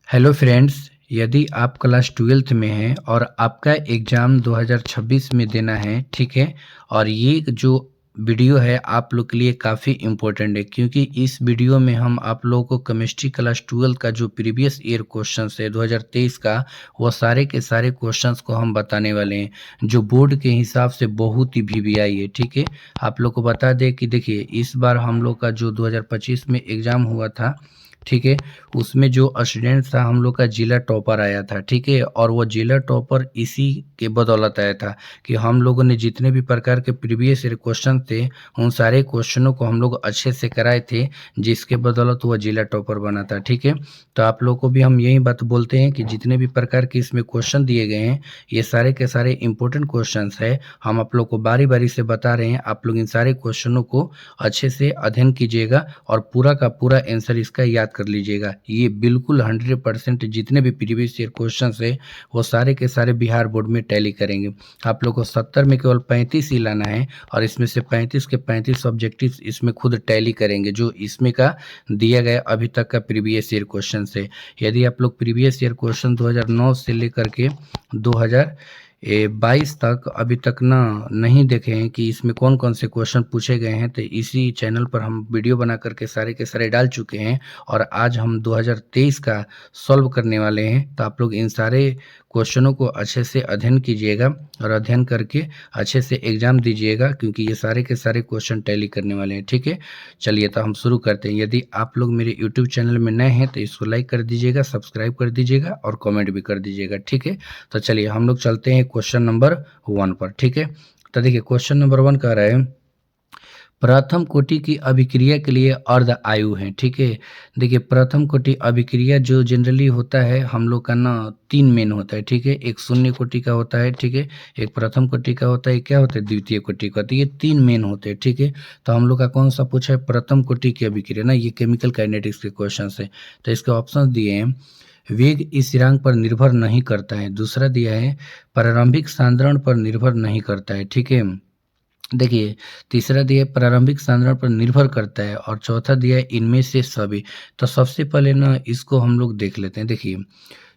Hello friends, यदि आप class 12th में हैं और आपका एग्ज़ाम 2026 में देना है, ठीक है? और ये जो वीडियो है आप लोग के लिए काफ़ी इम्पोर्टेंट है क्योंकि इस वीडियो में हम आप लोगों को केमिस्ट्री क्लास 12 का जो प्रीवियस ईयर क्वेश्चंस है 2023 का, वो सारे के सारे क्वेश्चंस को हम बताने वाले हैं, जो बोर्ड के हिसाब से बहुत ही वीवीआई है, ठीक है? आप लोग को बता दें कि देखिए इस बार हम लोग का जो 2025 में एग्ज़ाम हुआ था, ठीक है? उसमें जो स्टूडेंट था हम लोग का जिला टॉपर आया था, ठीक है? और वो जिला टॉपर इसी के बदौलत आया था कि हम लोगों ने जितने भी प्रकार के प्रीवियस ईयर क्वेश्चन थे उन सारे क्वेश्चनों को हम लोग अच्छे से कराए थे, जिसके बदौलत वो जिला टॉपर बना था, ठीक है? तो आप लोग को भी हम यही बात बोलते हैं कि जितने भी प्रकार के इसमें क्वेश्चन दिए गए हैं, ये सारे के सारे इंपॉर्टेंट क्वेश्चंस है। हम आप लोग को बारी बारी से बता रहे हैं, आप लोग इन सारे क्वेश्चनों को अच्छे से अध्ययन कीजिएगा और पूरा का पूरा आंसर इसका याद कर लीजिएगा। ये बिल्कुल 100% जितने भी प्रीवियस ईयर क्वेश्चंस है वो सारे के सारे बिहार बोर्ड में टैली करेंगे। आप लोग को 70 में केवल 35 ही लाना है और इसमें से 35 के 35 ऑब्जेक्टिव्स इसमें खुद टैली करेंगे, जो इसमें का दिया गया अभी तक का प्रीवियस ईयर क्वेश्चन है। यदि आप लोग प्रीवियस ईयर क्वेश्चन 2009 से लेकर के 2022 तक अभी तक ना नहीं देखे हैं कि इसमें कौन कौन से क्वेश्चन पूछे गए हैं, तो इसी चैनल पर हम वीडियो बना करके सारे के सारे डाल चुके हैं और आज हम 2023 का सॉल्व करने वाले हैं। तो आप लोग इन सारे क्वेश्चनों को अच्छे से अध्ययन कीजिएगा और अध्ययन करके अच्छे से एग्जाम दीजिएगा क्योंकि ये सारे के सारे क्वेश्चन टैली करने वाले हैं, ठीक है? चलिए तो हम शुरू करते हैं। यदि आप लोग मेरे यूट्यूब चैनल में नए हैं तो इसको लाइक कर दीजिएगा, सब्सक्राइब कर दीजिएगा और कमेंट भी कर दीजिएगा, ठीक है? तो चलिए हम लोग चलते हैं क्वेश्चन नंबर 1 पर, ठीक है? तो देखिए क्वेश्चन नंबर 1 कह रहा है प्रथम कोटि की अभिक्रिया के लिए अर्ध आयु है, ठीक है? देखिए प्रथम कोटि अभिक्रिया जो जनरली होता है हम लोग का ना 3 मेन होता है, ठीक है? एक शून्य कोटि का होता है, ठीक है? एक प्रथम कोटि का होता है, क्या होता है द्वितीय कोटि का, तो ये 3 मेन होते हैं, ठीक है? तो हम लोग का कौन सा पूछा है प्रथम कोटि की अभिक्रिया ना, ये केमिकल काइनेटिक्स के क्वेश्चन है। तो इसके ऑप्शन दिए हैं, वेग स्थिरांक पर निर्भर नहीं करता है। दूसरा दिया है प्रारंभिक सांद्रण पर निर्भर नहीं करता है, ठीक है? देखिए तीसरा दिया है प्रारंभिक सांद्रण पर निर्भर करता है और चौथा दिया है इनमें से सभी। तो सबसे पहले ना इसको हम लोग देख लेते हैं। देखिए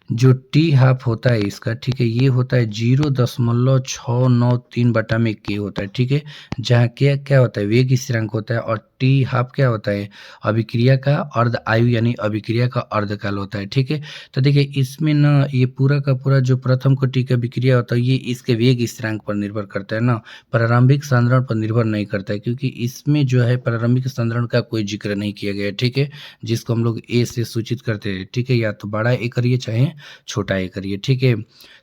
जो टी हाफ होता है इसका, ठीक है, ये होता है 0.693/के होता है, ठीक है? जहाँ क्या क्या होता है वेग स्थिरांक होता है और टी हाफ क्या होता है अभिक्रिया का अर्ध आयु यानी अभिक्रिया का अर्धकाल होता है, ठीक है? तो देखिए इसमें ना ये पूरा का पूरा जो प्रथम कोटि का अभिक्रिया होता है ये इसके वेग स्थिरांक पर निर्भर करता है ना, प्रारंभिक सांद्रण पर निर्भर नहीं करता है क्योंकि इसमें जो है प्रारंभिक सांद्रण का कोई जिक्र नहीं किया गया है, ठीक है? जिसको हम लोग ए से सूचित करते हैं, ठीक है? या तो बड़ा ए करिए चाहे छोटा ए करिए, ठीक है?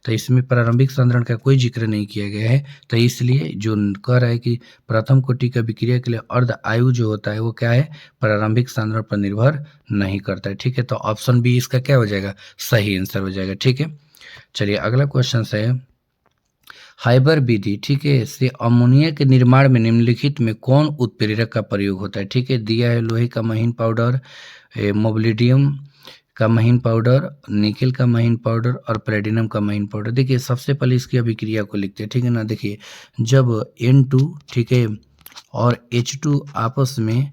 तो इसमें प्रारंभिक सांद्रण का कोई जिक्र नहीं किया गया है, तो इसलिए जो कह रहा है कि प्रथम कोटि का अभिक्रिया के लिए अर्ध आयु जो होता है वो क्या है प्रारंभिक सांद्रण पर निर्भर नहीं करता है, ठीक है? तो ऑप्शन बी इसका क्या हो जाएगा सही आंसर हो जाएगा, ठीक है? चलिए अगला क्वेश्चन है हाइबर विधि, ठीक है, से अमोनिया के निर्माण में निम्नलिखित में कौन उत्प्रेरक का प्रयोग होता है, ठीक है? दिया है लोहे का महीन पाउडर, मोबिलिडियम का महीन पाउडर, निकेल का महीन पाउडर और प्लेटिनम का महीन पाउडर। देखिए सबसे पहले इसकी अभिक्रिया को लिखते हैं, ठीक है ना? देखिए जब N2, ठीक है, और H2 आपस में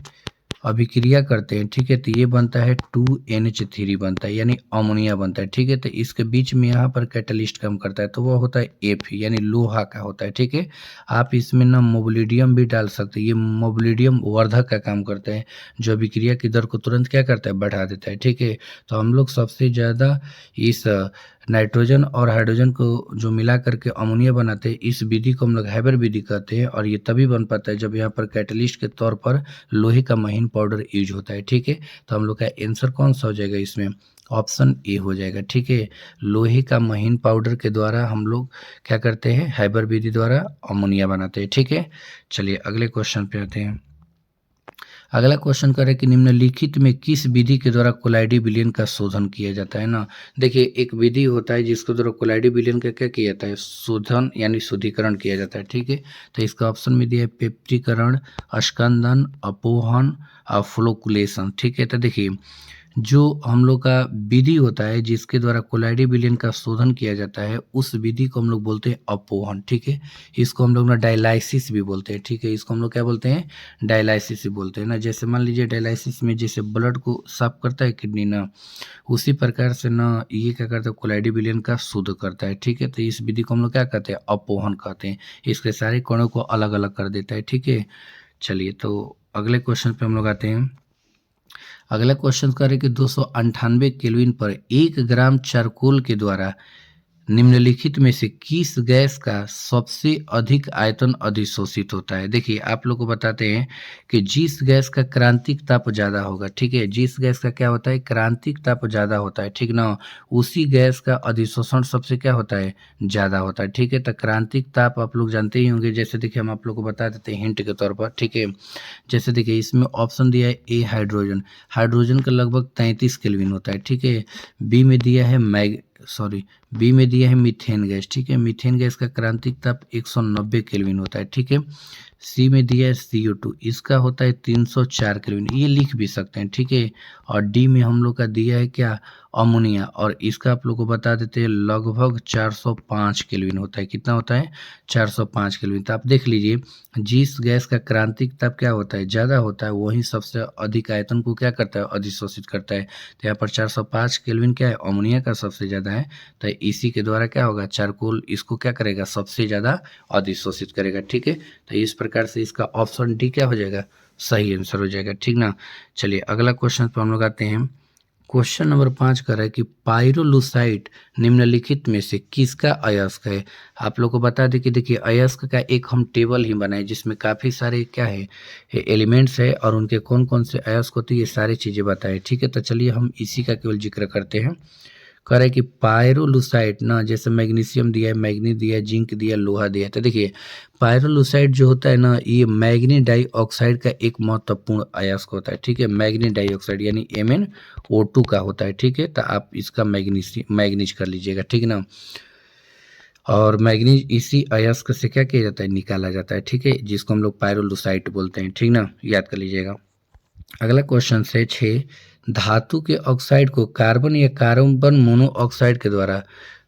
अभिक्रिया करते हैं, ठीक है, तो ये बनता है 2NH3 बनता है यानी अमोनिया बनता है, ठीक है? तो इसके बीच में यहाँ पर कैटलिस्ट काम करता है तो वो होता है F यानी लोहा का होता है, ठीक है? आप इसमें ना मोबिलिडियम भी डाल सकते हैं, ये मोबिलिडियम वर्धक का काम करता है जो अभिक्रिया की दर को तुरंत क्या करता है बढ़ा देता है, ठीक है? तो हम लोग सबसे ज़्यादा इस नाइट्रोजन और हाइड्रोजन को जो मिला करके अमोनिया बनाते हैं इस विधि को हम लोग हैबर विधि कहते हैं और ये तभी बन पाता है जब यहाँ पर कैटलिस्ट के तौर पर लोहे का महीन पाउडर यूज होता है, ठीक है? तो हम लोग का आंसर कौन सा हो जाएगा इसमें ऑप्शन ए हो जाएगा, ठीक है? लोहे का महीन पाउडर के द्वारा हम लोग क्या करते हैं हैबर विधि द्वारा अमोनिया बनाते हैं, ठीक है? चलिए अगले क्वेश्चन पे आते हैं। अगला क्वेश्चन करें कि निम्नलिखित में किस विधि के द्वारा कोलाइडी विलयन का शोधन किया जाता है ना? देखिए एक विधि होता है जिसके द्वारा कोलाइडी विलयन का क्या किया जाता है शोधन यानी शुद्धिकरण किया जाता है, ठीक है? तो इसका ऑप्शन में दिया है पेप्टीकरण, स्कंदन, अपोहन और फ्लोकुलेशन, ठीक है? तो देखिए जो हम लोग का विधि होता है जिसके द्वारा कोलाइडी विलयन का शोधन किया जाता है, उस विधि को हम लोग बोलते हैं अपोहन, ठीक है। इसको हम लोग ना डायलाइसिस भी बोलते हैं, ठीक है। इसको हम लोग क्या बोलते हैं, डायलाइसिस भी बोलते हैं ना। जैसे मान लीजिए डायलाइसिस में जैसे ब्लड को साफ करता है किडनी ना, उसी प्रकार से ना ये क्या करता है, कोलाइडी विलयन का शुद्ध करता है, ठीक है। तो इस विधि को हम लोग क्या कहते हैं, अपोहन कहते हैं। इसके सारे कणों को अलग अलग कर देता है, ठीक है। चलिए तो अगले क्वेश्चन पे हम लोग आते हैं। अगला क्वेश्चन करें कि 298 केल्विन पर 1 ग्राम चारकोल के द्वारा निम्नलिखित में से किस गैस का सबसे अधिक आयतन अधिशोषित होता है। देखिए आप लोग को बताते हैं कि जिस गैस का क्रांतिक ताप ज़्यादा होगा, ठीक है, जिस गैस का क्या होता है, क्रांतिक ताप ज़्यादा होता है, ठीक ना, उसी गैस का अधिशोषण सबसे क्या होता है, ज़्यादा होता है, ठीक है। तो क्रांतिक ताप आप लोग जानते ही होंगे। जैसे देखिए हम आप लोग को बता देते हैं हिंट के तौर पर, ठीक है। जैसे देखिए इसमें ऑप्शन दिया है ए हाइड्रोजन, हाइड्रोजन का लगभग 33 केल्विन होता है, ठीक है। बी में दिया है बी में दिया है मीथेन गैस, ठीक है, मीथेन गैस का क्रांतिक ताप 190 केल्विन होता है, ठीक है। सी में दिया है CO2, इसका होता है 304 केल्विन, ये लिख भी सकते हैं, ठीक है। और डी में हम लोग का दिया है क्या, अमोनिया, और इसका आप लोग को बता देते हैं लगभग 405 केल्विन होता है। कितना होता है, 405 केल्विन। तो आप देख लीजिए जिस गैस का क्रांतिक ताप क्या होता है, ज़्यादा होता है, वही सबसे अधिक आयतन को क्या करता है, अधिशोषित करता है। तो यहाँ पर 405 केल्विन क्या है, अमोनिया का सबसे ज़्यादा है। तो इसी के द्वारा क्या होगा, चारकोल इसको क्या करेगा, सबसे ज़्यादा अधिशोषित करेगा, ठीक है। तो इस प्रकार से इसका ऑप्शन डी क्या हो जाएगा, सही आंसर हो जाएगा, ठीक ना। चलिए अगला क्वेश्चन पर हम लोग आते हैं। क्वेश्चन नंबर 5 कर रहा है कि पाइरोलुसाइट निम्नलिखित में से किसका अयस्क है। आप लोग को बता दें कि देखिए अयस्क का एक हम टेबल ही बनाए जिसमें काफ़ी सारे क्या है, एलिमेंट्स है और उनके कौन कौन से अयस्क होते हैं, ये सारी चीज़ें बताए, ठीक है। तो चलिए हम इसी का केवल जिक्र करते हैं। कह रहा है कि पायरोलुसाइट ना, जैसे मैग्नीशियम दिया है, मैग्नी दिया है, जिंक दिया है, लोहा दिया है। तो देखिए पायरोलुसाइट जो होता है ना, ये मैग्नी डाइऑक्साइड का एक महत्वपूर्ण अयस्क होता है, ठीक है। मैग्नी डाइऑक्साइड यानी MnO2 का होता है, ठीक है। तो आप इसका मैग्नीज कर लीजिएगा, ठीक ना। और मैग्नीज इसी अयस्क से क्या किया जाता है, निकाला जाता है, ठीक है, जिसको हम लोग पायरोलुसाइट बोलते हैं, ठीक ना, याद कर लीजिएगा। अगला क्वेश्चन है 6, धातु के ऑक्साइड को कार्बन या कार्बन मोनोऑक्साइड के द्वारा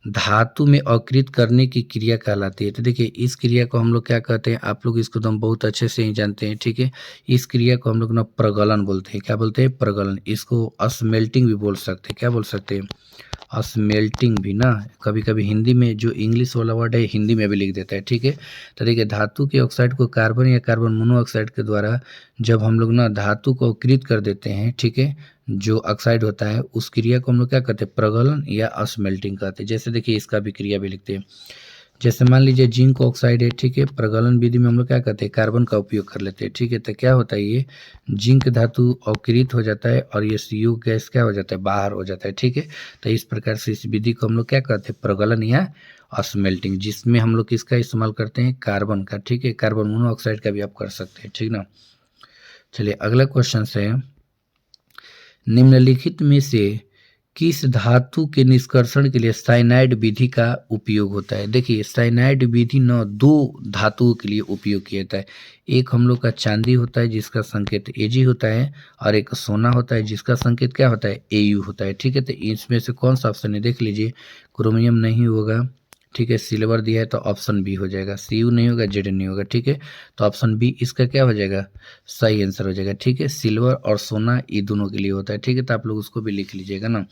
धातु में अकृत करने की क्रिया कहलाती है। तो देखिए इस क्रिया को हम लोग क्या कहते हैं, आप लोग इसको तो हम बहुत अच्छे से ही जानते हैं, ठीक है। इस क्रिया को हम लोग ना प्रगलन बोलते हैं। क्या बोलते हैं, प्रगलन। इसको स्मेल्टिंग भी बोल सकते हैं। क्या बोल सकते हैं, स्मेल्टिंग भी ना। कभी कभी हिंदी में जो इंग्लिश वाला वर्ड है हिंदी में भी लिख देता है, ठीक है। तो देखिए धातु के ऑक्साइड को कार्बन या कार्बन मोनोऑक्साइड के द्वारा जब हम लोग ना धातु को अकृत कर देते हैं, ठीक है, जो ऑक्साइड होता है उस क्रिया को हम लोग क्या कहते हैं, प्रगलन या स्मेल्टिंग कहते हैं। जैसे देखिए इसका भी क्रिया भी लिखते हैं। जैसे मान लीजिए जिंक ऑक्साइड है, ठीक है, प्रगलन विधि में हम लोग क्या करते हैं, कार्बन का उपयोग कर लेते हैं, ठीक है। तो क्या होता है, ये जिंक धातु अवकृत हो जाता है और ये CO गैस क्या हो जाता है, बाहर हो जाता है, ठीक है। तो इस प्रकार से इस विधि को हम लोग क्या करते हैं, प्रगलन या स्मेल्टिंग, जिसमें हम लोग किसका इस्तेमाल करते हैं, कार्बन का, ठीक है। कार्बन मोनोऑक्साइड का भी आप कर सकते हैं, ठीक ना। चलिए अगला क्वेश्चन है, निम्नलिखित में से किस धातु के निष्कर्षण के लिए साइनाइड विधि का उपयोग होता है। देखिए साइनाइड विधि न 2 धातुओं के लिए उपयोग किया जाता है। एक हम लोग का चांदी होता है जिसका संकेत Ag होता है, और एक सोना होता है जिसका संकेत क्या होता है, Au होता है, ठीक है। तो इसमें से कौन सा ऑप्शन है, देख लीजिए। क्रोमियम नहीं होगा, ठीक है। सिल्वर दिया है तो ऑप्शन बी हो जाएगा। Cu नहीं होगा, Zn नहीं होगा, ठीक है। तो ऑप्शन बी इसका क्या हो जाएगा, सही आंसर हो जाएगा, ठीक है। सिल्वर और सोना ये दोनों के लिए होता है, ठीक है। तो आप लोग उसको भी लिख लीजिएगा ना।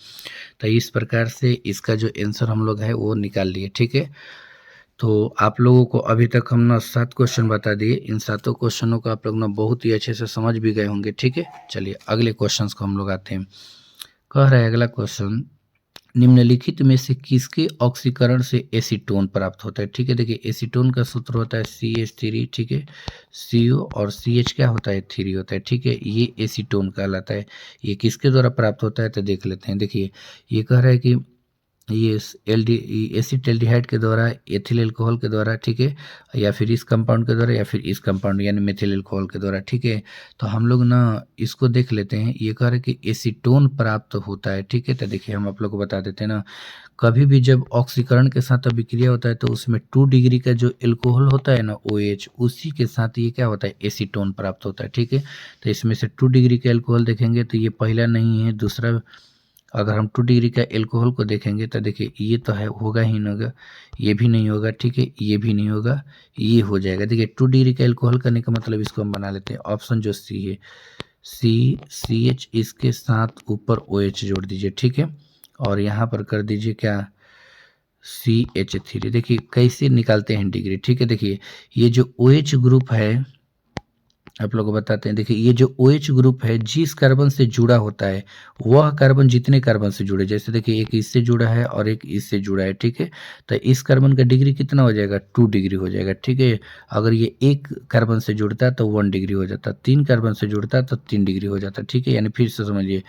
तो इस प्रकार से इसका जो आंसर हम लोग है वो निकाल लिए, ठीक है। तो आप लोगों को अभी तक हम ना 7 क्वेश्चन बता दिए। इन 7 क्वेश्चनों को आप लोग ना बहुत ही अच्छे से समझ भी गए होंगे, ठीक है। चलिए अगले क्वेश्चन को हम लोग आते हैं। कह रहा है अगला क्वेश्चन, निम्नलिखित में से किसके ऑक्सीकरण से एसीटोन प्राप्त होता है, ठीक है। देखिए एसीटोन का सूत्र होता है CH3, ठीक है। CO और CH क्या होता है, 3 होता है, ठीक है। ये एसीटोन कहलाता है। ये किसके द्वारा प्राप्त होता है, तो देख लेते हैं। देखिए ये कह रहा है कि ये एसिटाल्डिहाइड के द्वारा, एथिल अल्कोहल के द्वारा, ठीक है, या फिर इस कंपाउंड के द्वारा, या फिर इस कंपाउंड यानी मेथिल अल्कोहल के द्वारा, ठीक है। तो हम लोग ना इसको देख लेते हैं। ये कह रहे कि एसीटोन प्राप्त होता है, ठीक है। तो देखिए हम आप लोग को बता देते हैं ना, कभी भी जब ऑक्सीकरण के साथ अभिक्रिया होता है तो उसमें 2 डिग्री का जो एल्कोहल होता है ना OH, उसी के साथ ये क्या होता है, एसीटोन प्राप्त होता है, ठीक है। तो इसमें से 2 डिग्री का एल्कोहल देखेंगे तो ये पहला नहीं है, दूसरा अगर हम 2 डिग्री का एल्कोहल को देखेंगे तो देखिए ये तो है, होगा ही नहीं होगा, ये भी नहीं होगा, ठीक है, ये भी नहीं होगा, ये हो जाएगा। देखिए 2 डिग्री का एल्कोहल करने का मतलब इसको हम बना लेते हैं ऑप्शन जो सी है, CH, इसके साथ ऊपर OH जोड़ दीजिए, ठीक है, और यहाँ पर कर दीजिए क्या, CH3। देखिए कैसे निकालते हैं डिग्री, ठीक है। देखिए ये जो OH ग्रुप है, आप लोगों को बताते हैं। देखिए ये जो OH ग्रुप है, जिस कार्बन से जुड़ा होता है, वह कार्बन जितने कार्बन से जुड़े, जैसे देखिए एक इससे जुड़ा है और एक इससे जुड़ा है, ठीक है। तो इस कार्बन का डिग्री कितना हो जाएगा, 2 डिग्री हो जाएगा, ठीक है। अगर ये एक कार्बन से जुड़ता तो 1 डिग्री हो जाता, 3 कार्बन से जुड़ता तो 3 डिग्री हो जाता, ठीक है। यानी फिर से समझिए,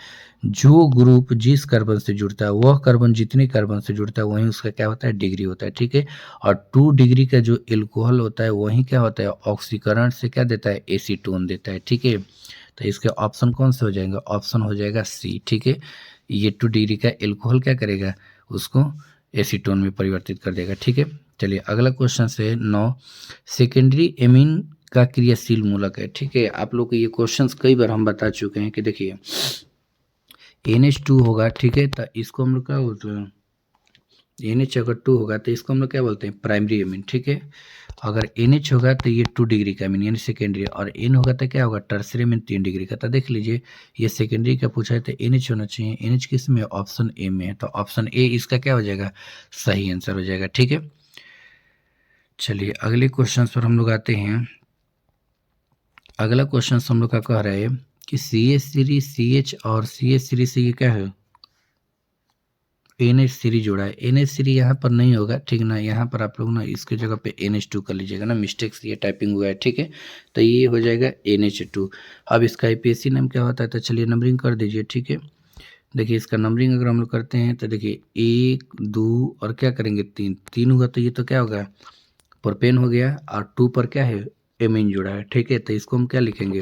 जो ग्रुप जिस कार्बन से जुड़ता है, वह कार्बन जितने कार्बन से जुड़ता है, वहीं उसका क्या होता है, डिग्री होता है, ठीक है। और 2 डिग्री का जो एल्कोहल होता है, वहीं क्या होता है, ऑक्सीकरण से क्या देता है, एसीटोन देता है, ठीक है। तो इसके ऑप्शन कौन से हो जाएंगे, ऑप्शन हो जाएगा सी, ठीक है। ये 2 डिग्री का एल्कोहल क्या करेगा, उसको एसीटोन में परिवर्तित कर देगा, ठीक है। चलिए अगला क्वेश्चन से 9, सेकेंडरी एमीन का क्रियाशील मूलक है, ठीक है। आप लोग को ये क्वेश्चंस कई बार हम बता चुके हैं कि देखिए NH2 होगा, ठीक है। तो इसको हम लोग क्या बोलते हैं, NH अगर 2 होगा तो इसको हम लोग क्या बोलते हैं, प्राइमरी एमीन, ठीक है। अगर NH होगा तो ये 2 डिग्री का एमीन यानी सेकेंडरी, और N होगा तो क्या होगा, टर्सरी एमीन 3 डिग्री का। तो देख लीजिए ये सेकेंडरी का पूछा है तो NH होना चाहिए, NH किस में, ऑप्शन ए में है, तो ऑप्शन ए इसका क्या हो जाएगा, सही आंसर हो जाएगा, ठीक है। चलिए अगले क्वेश्चन पर हम लोग आते हैं। अगला क्वेश्चन हम लोग का कह रहा है कि CH3 CH और CH3 से ये क्या है, NH3 जोड़ा है। NH3 यहाँ पर नहीं होगा, ठीक ना, यहाँ पर आप लोग ना इसके जगह पे NH2 कर लीजिएगा ना, मिस्टेक से ये टाइपिंग हुआ है, ठीक है। तो ये हो जाएगा NH2। अब इसका IPSC नाम क्या होता है, तो चलिए नंबरिंग कर दीजिए, ठीक है। देखिए इसका नंबरिंग अगर हम लोग करते हैं तो देखिए 1 2 और क्या करेंगे 3, 3 होगा तो ये तो क्या होगा, प्रोपेन हो गया, और 2 पर क्या है, एमीन जुड़ा है, ठीक है। तो इसको हम क्या लिखेंगे,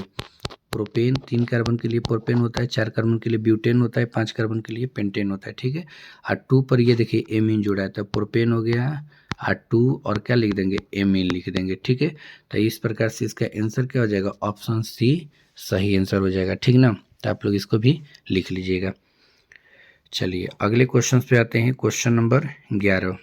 प्रोपेन, 3 कार्बन के लिए प्रोपेन होता है, 4 कार्बन के लिए ब्यूटेन होता है, 5 कार्बन के लिए पेंटेन होता है, ठीक है। और 2 पर ये देखिए एमीन जुड़ा है, तो प्रोपेन हो गया, और 2 और क्या लिख देंगे, एमीन लिख देंगे, ठीक है। तो इस प्रकार से इसका आंसर क्या हो जाएगा, ऑप्शन सी सही आंसर हो जाएगा, ठीक ना। तो आप लोग इसको भी लिख लीजिएगा। चलिए अगले क्वेश्चन पे आते हैं, क्वेश्चन नंबर 11।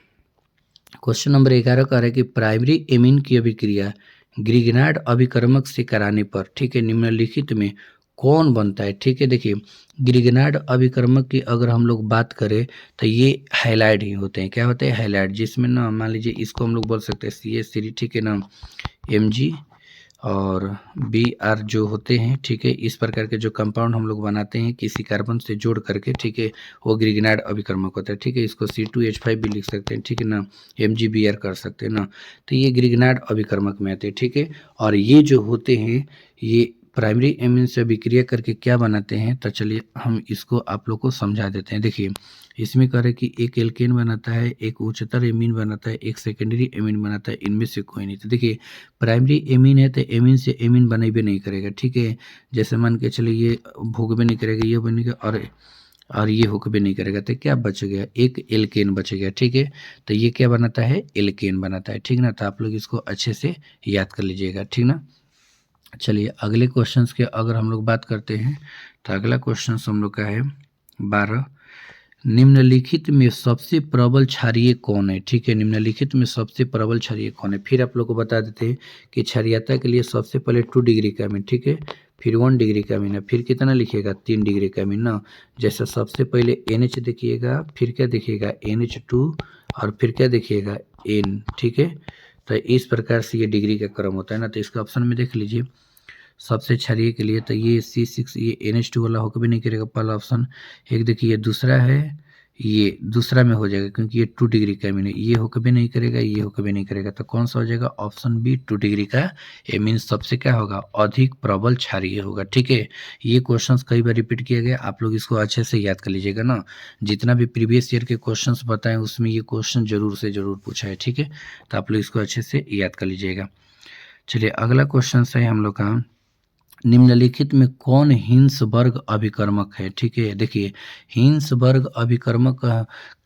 क्वेश्चन नंबर 11 कह रहा है कि प्राइमरी एमीन की अभिक्रिया ग्रिग्नार्ड अभिकर्मक से कराने पर, ठीक है, निम्नलिखित में कौन बनता है, ठीक है। देखिए ग्रिग्नार्ड अभिकर्मक की अगर हम लोग बात करें तो ये हाइलाइड ही होते हैं, क्या होते हैं, हाइलाइड, जिसमें ना मान लीजिए इसको हम लोग बोल सकते हैं CH3, ठीक है ना, Mg और Br जो होते हैं, ठीक है। इस प्रकार के जो कंपाउंड हम लोग बनाते हैं किसी कार्बन से जोड़ करके, ठीक है, वो ग्रिग्नार्ड अभिकर्मक होता है, ठीक है। इसको C2H5 भी लिख सकते हैं, ठीक है ना, MgBr कर सकते हैं ना। तो ये ग्रिग्नार्ड अभिकर्मक में आते हैं, ठीक है। और ये जो होते हैं ये प्राइमरी एमीन से अभिक्रिया करके क्या बनाते हैं, तो चलिए हम इसको आप लोग को समझा देते हैं। देखिए इसमें कह रहे कि एक एल्केन बनाता है, एक उच्चतर एमीन बनाता है, एक सेकेंडरी एमीन बनाता है, इनमें से कोई नहीं। तो देखिए प्राइमरी एमीन है तो एमीन से एमीन बनेबे नहीं करेगा, ठीक है। जैसे मान के चलिए ये भोगबे नहीं करेगा, ये बनेगा, और ये होकबे नहीं करेगा, तो क्या बच गया, एक एल्केन बच गया, ठीक है। तो ये क्या बनाता है, एल्केन बनाता है, ठीक ना। तो आप लोग इसको अच्छे से याद कर लीजिएगा, ठीक ना। चलिए अगले क्वेश्चंस के अगर हम लोग बात करते हैं तो अगला क्वेश्चन हम लोग का है 12, निम्नलिखित में सबसे प्रबल क्षारीय कौन है, ठीक है। निम्नलिखित में सबसे प्रबल क्षारीय कौन है, फिर आप लोग को बता देते हैं कि क्षारीयता के लिए सबसे पहले 2 डिग्री का अमीन, ठीक है, फिर 1 डिग्री का अमीन है, फिर कितना लिखिएगा, 3 डिग्री का अमीन ना। जैसे सबसे पहले NH देखिएगा, फिर क्या देखिएगा, NH2, और फिर क्या देखिएगा, N, ठीक है। तो इस प्रकार से ये डिग्री का क्रम होता है ना। तो इसका ऑप्शन में देख लीजिए सबसे क्षारीय के लिए तो ये C6, ये NH2 वाला होकर भी नहीं करेगा, पहला ऑप्शन। एक देखिए दूसरा है ये दूसरा में हो जाएगा, क्योंकि ये 2 डिग्री का मीन है, ये होकर भी नहीं करेगा, ये होकर भी नहीं करेगा, तो कौन सा हो जाएगा? ऑप्शन बी 2 डिग्री का ये मीन्स सबसे क्या होगा? अधिक प्रबल क्षारीय होगा। ठीक है, ये क्वेश्चंस कई बार रिपीट किया गया, आप लोग इसको अच्छे से याद कर लीजिएगा ना। जितना भी प्रीवियस ईयर के क्वेश्चंस बताएं उसमें ये क्वेश्चन जरूर से जरूर पूछा है। ठीक है, तो आप लोग इसको अच्छे से याद कर लीजिएगा। चलिए अगला क्वेश्चन है हम लोग का, निम्नलिखित में कौन हिंसबर्ग अभिकर्मक है? ठीक है, देखिए हिंसबर्ग अभिकर्मक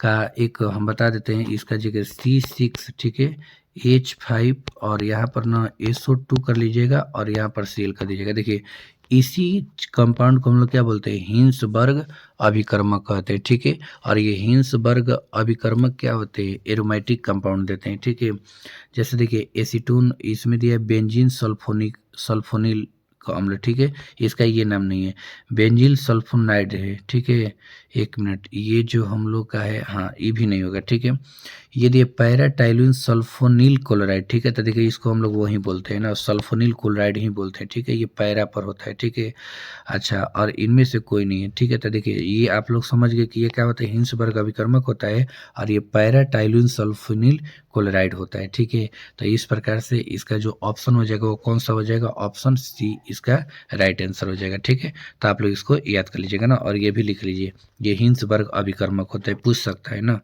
का एक हम बता देते हैं, इसका जगह C6, ठीक है, H5 और यहाँ पर ना SO2 कर लीजिएगा और यहाँ पर Cl कर दीजिएगा। देखिए इसी कंपाउंड को हम लोग क्या बोलते हैं? हिंसबर्ग अभिकर्मक कहते हैं। ठीक है, और ये हिंसबर्ग अभिकर्मक क्या होते हैं? एरोमेटिक कंपाउंड देते हैं। ठीक है, जैसे देखिए एसीटोन, इसमें दिया है बेंजीन सल्फोनिल का अम्ल। ठीक है, इसका ये नाम नहीं है, बेंजील सल्फोनाइड है। ठीक है, एक मिनट, ये जो हम लोग का है, हाँ ये भी नहीं होगा। ठीक है, ये दिए पैराटाइलिन सल्फोनिल क्लोराइड। ठीक है, तो देखिए इसको हम लोग वही बोलते हैं ना, सल्फोनिल क्लोराइड ही बोलते हैं। ठीक है, ये पैरा पर होता है। ठीक है, अच्छा, और इनमें से कोई नहीं है। ठीक है, तो देखिए ये आप लोग समझ गए कि ये क्या होता है? हिंसबर्ग अभिकर्मक होता है और ये पैराटाइलिन सल्फोनिल क्लोराइड होता है। ठीक है, तो इस प्रकार से इसका जो ऑप्शन हो जाएगा वो कौन सा हो जाएगा? ऑप्शन सी इसका राइट आंसर हो जाएगा। ठीक है, तो आप लोग इसको याद कर लीजिएगा ना, और ये भी लिख लीजिए, ये हिंसबर्ग अभिकर्मक होता है, पूछ सकता है ना।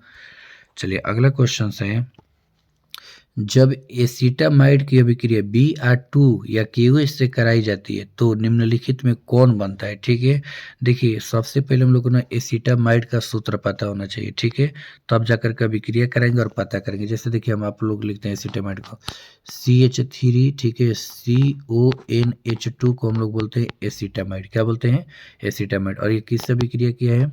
चलिए अगला क्वेश्चन है, जब एसिटामाइड की अभिक्रिया Br2 या KOH से कराई जाती है तो निम्नलिखित में कौन बनता है? ठीक है, देखिए सबसे पहले हम लोग को ना एसिटामाइड का सूत्र पता होना चाहिए। ठीक है, तब जाकर के अभिक्रिया कराएंगे और पता करेंगे। जैसे देखिए हम आप लोग लिखते हैं एसिटामाइड को CH3, ठीक है, CONH2 को हम लोग बोलते हैं एसिटामाइड। क्या बोलते हैं? एसिटामाइड। और ये किससे अभिक्रिया किया है?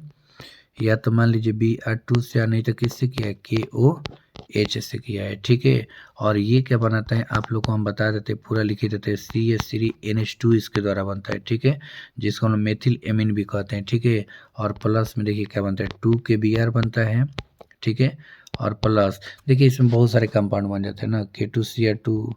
या तो मान लीजिए Br2 से, या नहीं तो किससे किया है? KOH से किया है। ठीक है, और ये क्या बनाता है आप लोग को हम बता देते हैं, पूरा लिख देते हैं, CH3NH2 इसके द्वारा बनता है। ठीक है, जिसको हम मेथिल एमीन भी कहते हैं। ठीक है, और प्लस में देखिए क्या बनता है? 2KBr बनता है। ठीक है, और प्लस देखिए इसमें बहुत सारे कंपाउंड बन जाते हैं ना, K2Cr2,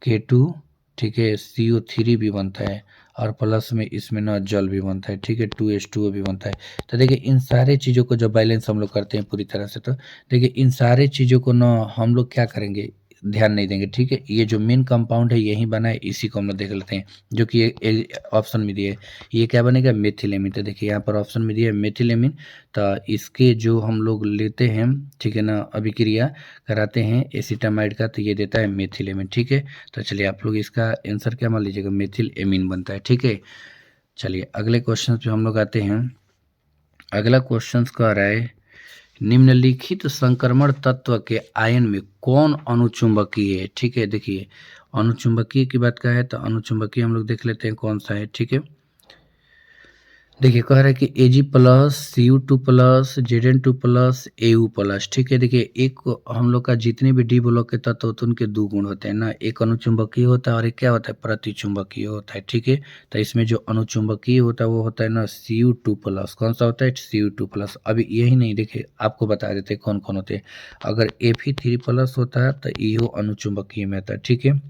K2, ठीक है, CO3 भी बनता है, और प्लस में इसमें ना जल भी बनता है। ठीक है, 2H2O भी बनता है। तो देखिए इन सारे चीज़ों को जब बैलेंस हम लोग करते हैं पूरी तरह से, तो देखिए इन सारे चीज़ों को ना हम लोग क्या करेंगे? ध्यान नहीं देंगे। ठीक है, ये जो मेन कंपाउंड है यही बना है, इसी को हम लोग देख लेते हैं, जो कि ऑप्शन में दिया है। ये क्या बनेगा? मेथिलेमिन। तो देखिए यहाँ पर ऑप्शन में दिया है मेथिलेमिन, तो इसके जो हम लोग लेते हैं, ठीक है ना, अभिक्रिया कराते हैं एसिटामाइड का, तो ये देता है मेथिलेमिन। ठीक है, तो चलिए आप लोग इसका आंसर क्या मान लीजिएगा? मेथिल एमीन बनता है। ठीक है, चलिए अगले क्वेश्चन पे हम लोग आते हैं। अगला क्वेश्चन कह रहा है, निम्नलिखित संक्रमण तत्व के आयन में कौन अनुचुंबकीय है? ठीक है, देखिए अनुचुंबकीय की बात का है, तो अनुचुंबकीय हम लोग देख लेते हैं कौन सा है। ठीक है, देखिए कह रहा है कि Ag plus Cu2 plus Zn2 plus Au plus. ठीक है, देखिए एक हम लोग का जितने भी डी ब्लॉक के तत्व होते हैं उनके दो गुण होते हैं ना, एक अनुचुंबकीय होता है और एक क्या होता है? प्रतिचुंबकीय होता है। ठीक है, तो इसमें जो अनुचुंबकीय होता है वो होता है ना Cu2 प्लस। कौन सा होता है? Cu2 plus. अभी यही नहीं, देखिए आपको बता देते हैं कौन कौन होते हैं। अगर Fe3 प्लस होता है तो यो अनुचुंबकीय में आता है। ठीक है,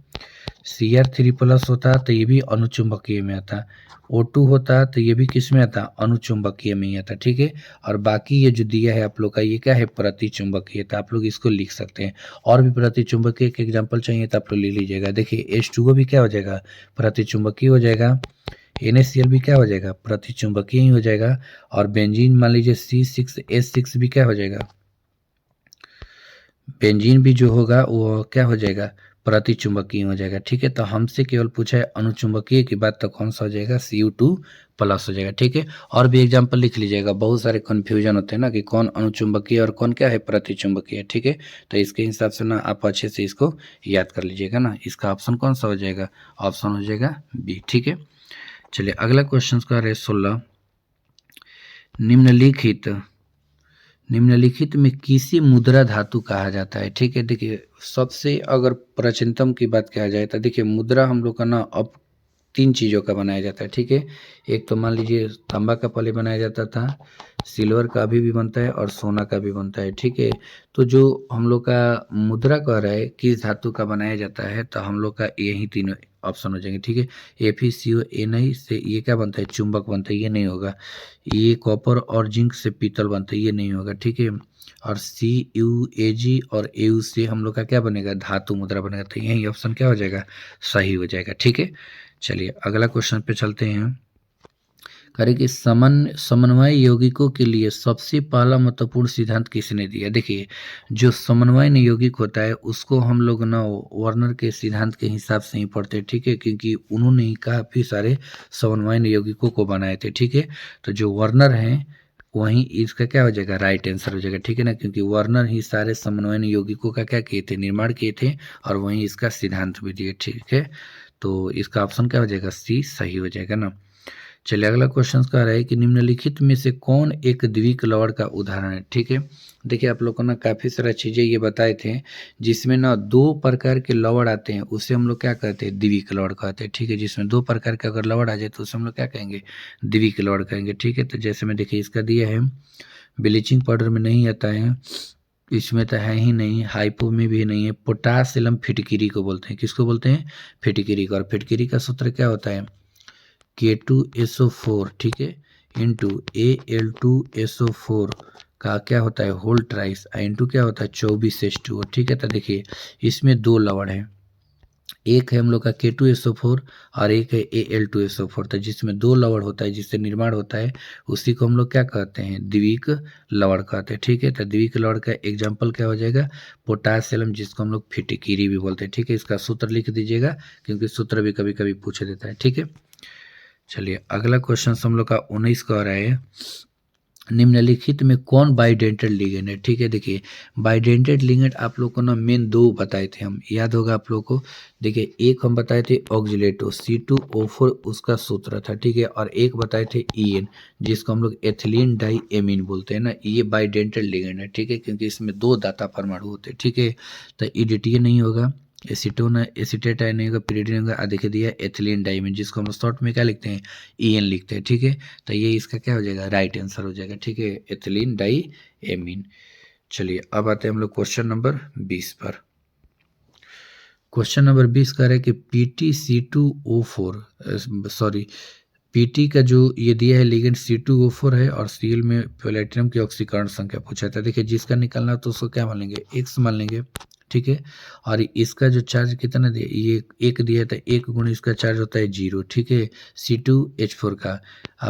Cr3 प्लस होता है तो ये भी अनुचुंबकीय में आता है। O2 होता है तो ये भी किस में आता है? अनुचुंबकीय में ही आता है। ठीक है, और बाकी ये जो दिया है आप लोग का, ये क्या है? प्रतिचुंबकीय। तो आप लोग इसको लिख सकते हैं, और भी प्रतिचुंबकीय के एग्जाम्पल चाहिए तो आप लोग ले लीजिएगा। देखिए H2O भी क्या हो जाएगा? प्रतिचुंबकीय हो जाएगा। NaCl भी क्या हो जाएगा? प्रतिचुंबकीय ही हो जाएगा। और बेंजीन मान लीजिए C6H6 भी क्या हो जाएगा? बेंजीन भी जो होगा वो क्या हो जाएगा? प्रतिचुंबकीय हो जाएगा। ठीक है, तो हमसे केवल पूछा है अनुचुंबकीय की बात, तो कौन सा हो जाएगा? Cu2 प्लस हो जाएगा। ठीक है, और भी एग्जाम्पल लिख लीजिएगा, बहुत सारे कन्फ्यूजन होते हैं ना कि कौन अनुचुंबकीय और कौन क्या है? प्रतिचुंबकीय। ठीक है, तो इसके हिसाब से ना आप अच्छे से इसको याद कर लीजिएगा ना। इसका ऑप्शन कौन सा हो जाएगा? ऑप्शन हो जाएगा बी। ठीक है, चलिए अगला क्वेश्चन का है 16, निम्नलिखित में किसी मुद्रा धातु कहा जाता है? ठीक है, देखिए सबसे अगर प्राचीनतम की बात कहा जाए तो देखिए मुद्रा हम लोग का ना अब तीन चीज़ों का बनाया जाता है, ठीक है। एक तो मान लीजिए तांबा का पहले बनाया जाता था, सिल्वर का अभी भी बनता है और सोना का भी बनता है, ठीक है। तो जो हम लोग का मुद्रा कह रहा है किस धातु का बनाया जाता है, तो हम लोग का यही तीनों ऑप्शन हो जाएंगे, ठीक है। FeCO नहीं से ये क्या बनता है, चुंबक बनता है, ये नहीं होगा। ये कॉपर और जिंक से पीतल बनता है, ये नहीं होगा, ठीक है। और CuAg और Au से हम लोग का क्या बनेगा, धातु मुद्रा बनेगा, तो यही ऑप्शन क्या हो जाएगा, सही हो जाएगा, ठीक है। चलिए अगला क्वेश्चन पे चलते हैं। करें कि समन्वय यौगिकों के लिए सबसे पहला महत्वपूर्ण सिद्धांत किसने दिया। देखिए जो समन्वय यौगिक होता है उसको हम लोग ना वर्नर के सिद्धांत के हिसाब से ही पढ़ते हैं, ठीक है, क्योंकि उन्होंने ही काफ़ी सारे समन्वय यौगिकों को बनाए थे, ठीक है। तो जो वर्नर हैं वहीं इसका क्या हो जाएगा, राइट आंसर हो जाएगा, ठीक है ना, क्योंकि वर्नर ही सारे समन्वय यौगिकों का क्या किए थे, निर्माण किए थे और वहीं इसका सिद्धांत भी दिए, ठीक है। तो इसका ऑप्शन क्या हो जाएगा, सी सही हो जाएगा ना। चलिए अगला क्वेश्चन कह रहा है कि निम्नलिखित में से कौन एक द्विक लवण का उदाहरण है, ठीक है। देखिए आप लोग को ना काफ़ी सारा चीज़ें ये बताए थे जिसमें ना दो प्रकार के लवण आते हैं, उसे हम लोग क्या कहते हैं, द्विक लवण कहते हैं, ठीक है। जिसमें दो प्रकार के अगर लवण आ जाए तो उसे हम लोग क्या कहेंगे, द्विक लवण कहेंगे, ठीक है। तो जैसे मैं देखिए इसका दिया है, ब्लीचिंग पाउडर में नहीं आता है, इसमें तो है ही नहीं, हाइपो में भी नहीं है, पोटासिलम फिटकिरी को बोलते हैं, किसको बोलते हैं, फिटकिरी को। और फिटकिरी का सूत्र क्या होता है, K2SO4, ठीक है, इंटू Al2SO4 का क्या होता है, होल ट्राइस, इंटू क्या होता है 24H2O, ठीक है। तो देखिए इसमें दो लवण है, एक है हम लोग का K2SO4 और एक है Al2SO4, तो जिसमें दो लवण होता है जिससे निर्माण होता है उसी को हम लोग क्या कहते हैं, द्विक लवण कहते हैं, ठीक है। तो द्विक लवण का एग्जाम्पल क्या हो जाएगा, पोटासियम, जिसको हम लोग फिटकिरी भी बोलते हैं, ठीक है। इसका सूत्र लिख दीजिएगा क्योंकि सूत्र भी कभी कभी पूछ देता है, ठीक है। चलिए अगला क्वेश्चन हम लोग का 19 का रहा है, निम्नलिखित में कौन बाइडेंटेड लिगेंड है, ठीक है। देखिए बाइडेंटेड लिगेंड आप लोग को ना मेन दो बताए थे हम, याद होगा आप लोग को। देखिए एक हम बताए थे ऑक्जिलेटो C2O4 उसका सूत्र था, ठीक है। और एक बताए थे EN जिसको हम लोग एथिलीन डाई एमीन बोलते हैं ना, ये बाइडेंटेड लिगेंड है, ठीक है, क्योंकि इसमें दो दाता परमाणु होते हैं, ठीक है। तो EDTA नहीं होगा, एसीटोन एसीटेट नहीं होगा, पिरिडिन होगा, देखिए दिया एथिलीन डाइमीन जिसको हम लोग शॉर्ट में क्या लिखते हैं, EN लिखते हैं, ठीक है। तो ये इसका क्या हो जाएगा, राइट आंसर हो जाएगा, ठीक है, एथिलीन डाई एमीन। चलिए अब आते हैं हम लोग क्वेश्चन नंबर 20 पर। क्वेश्चन नंबर 20 कह रहा है कि PtC2O4 सॉरी पीटी का जो ये दिया है लिगेंड C2O4 है और Cl में प्लेटिनम की ऑक्सीकरण संख्या पूछा था। देखिए जिसका निकालना तो उसको क्या मान लेंगे, x मान लेंगे, ठीक है। और इसका जो चार्ज कितना दिया, ये एक दिया था, एक गुण इसका चार्ज होता है 0, ठीक है, C2H4 का।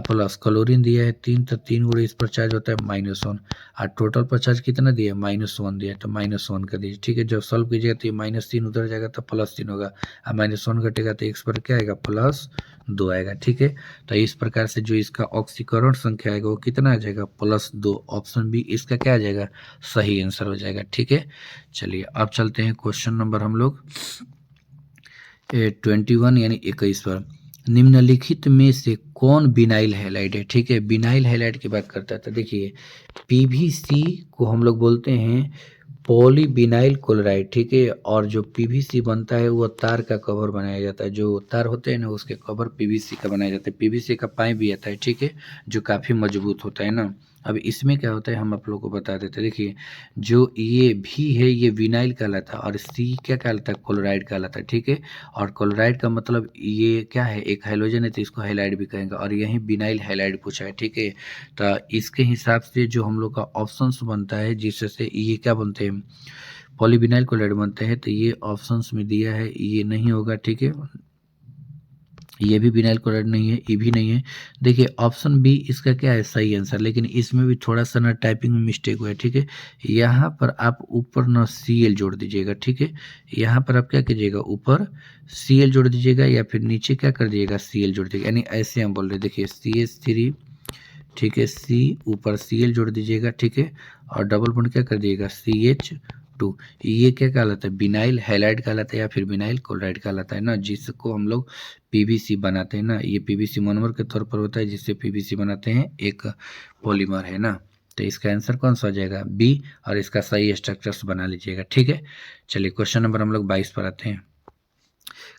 प्लस क्लोरीन दिया है 3, तो 3 गुण इस पर चार्ज होता है -1, और टोटल पर चार्ज कितना दिया है, -1 दिया है, तो -1 कर दीजिए, ठीक है। जब सॉल्व कीजिएगा तो ये -3 उधर जाएगा तो +3 होगा, और -1 घटेगा तो x पर क्या आएगा, +2 आएगा, ठीक है। तो इस प्रकार से जो इसका ऑक्सीकरण संख्या आएगा वो कितना आ जाएगा, +2। ऑप्शन बी इसका क्या आ जाएगा, सही आंसर हो जाएगा, ठीक है। चलिए अब चलते हैं क्वेश्चन नंबर हम लोग 21 यानी 21 पर। निम्नलिखित में से कौन बिनाइल हैलाइड है, ठीक है। बिनाइल हैलाइड की बात करता है तो देखिए PVC को हम लोग बोलते हैं पॉलीविनाइल क्लोराइड, ठीक है। और जो PVC बनता है वो तार का कवर बनाया जाता है, जो तार होते हैं ना उसके कवर PVC का बनाया जाता है। PVC का पाइप भी आता है, ठीक है, जो काफ़ी मजबूत होता है ना। अब इसमें क्या होता है हम आप लोगों को बता देते हैं। देखिए जो ये भी है ये विनाइल कहलाता है और C क्या कहलाता है, क्लोराइड कहलाता है, ठीक है। और क्लोराइड का मतलब ये क्या है, एक हाइड्रोजन है तो इसको हैलाइड भी कहेंगे, और यही विनाइल हैलाइड पूछा है, ठीक है। तो इसके हिसाब से जो हम लोग का ऑप्शंस बनता है जिससे ये क्या बनते हैं, पॉलीविनाइल क्लोराइड बनते हैं, तो ये ऑप्शंस में दिया है, ये नहीं होगा, ठीक है। ये भी विनाइल क्लोराइड नहीं है, ये भी नहीं है। देखिए ऑप्शन बी इसका क्या है, सही आंसर, लेकिन इसमें भी थोड़ा सा ना टाइपिंग में मिस्टेक हुआ है, ठीक है। यहाँ पर आप ऊपर ना Cl जोड़ दीजिएगा, ठीक है। यहाँ पर आप क्या कीजिएगा, ऊपर Cl जोड़ दीजिएगा या फिर नीचे क्या कर दीजिएगा, Cl जोड़ दीजिएगा, यानी ऐसे हम बोल रहे हैं। देखिए CH3, ठीक है, C ऊपर Cl जोड़ दीजिएगा, ठीक है, और डबल बॉन्ड क्या कर दिएगा CH2। ये क्या कहलाता है, बिनाइल हैलाइड कहलाता है या फिर बिनाइल क्लोराइड कहलाता है ना, जिसको हम लोग PVC बनाते हैं ना। ये PVC मोनोमर के तौर पर होता है जिससे PVC बनाते हैं, एक पॉलीमर है ना। तो इसका आंसर कौन सा हो जाएगा, बी, और इसका सही स्ट्रक्चर्स बना लीजिएगा, ठीक है। चलिए क्वेश्चन नंबर हम लोग 22 पर आते हैं।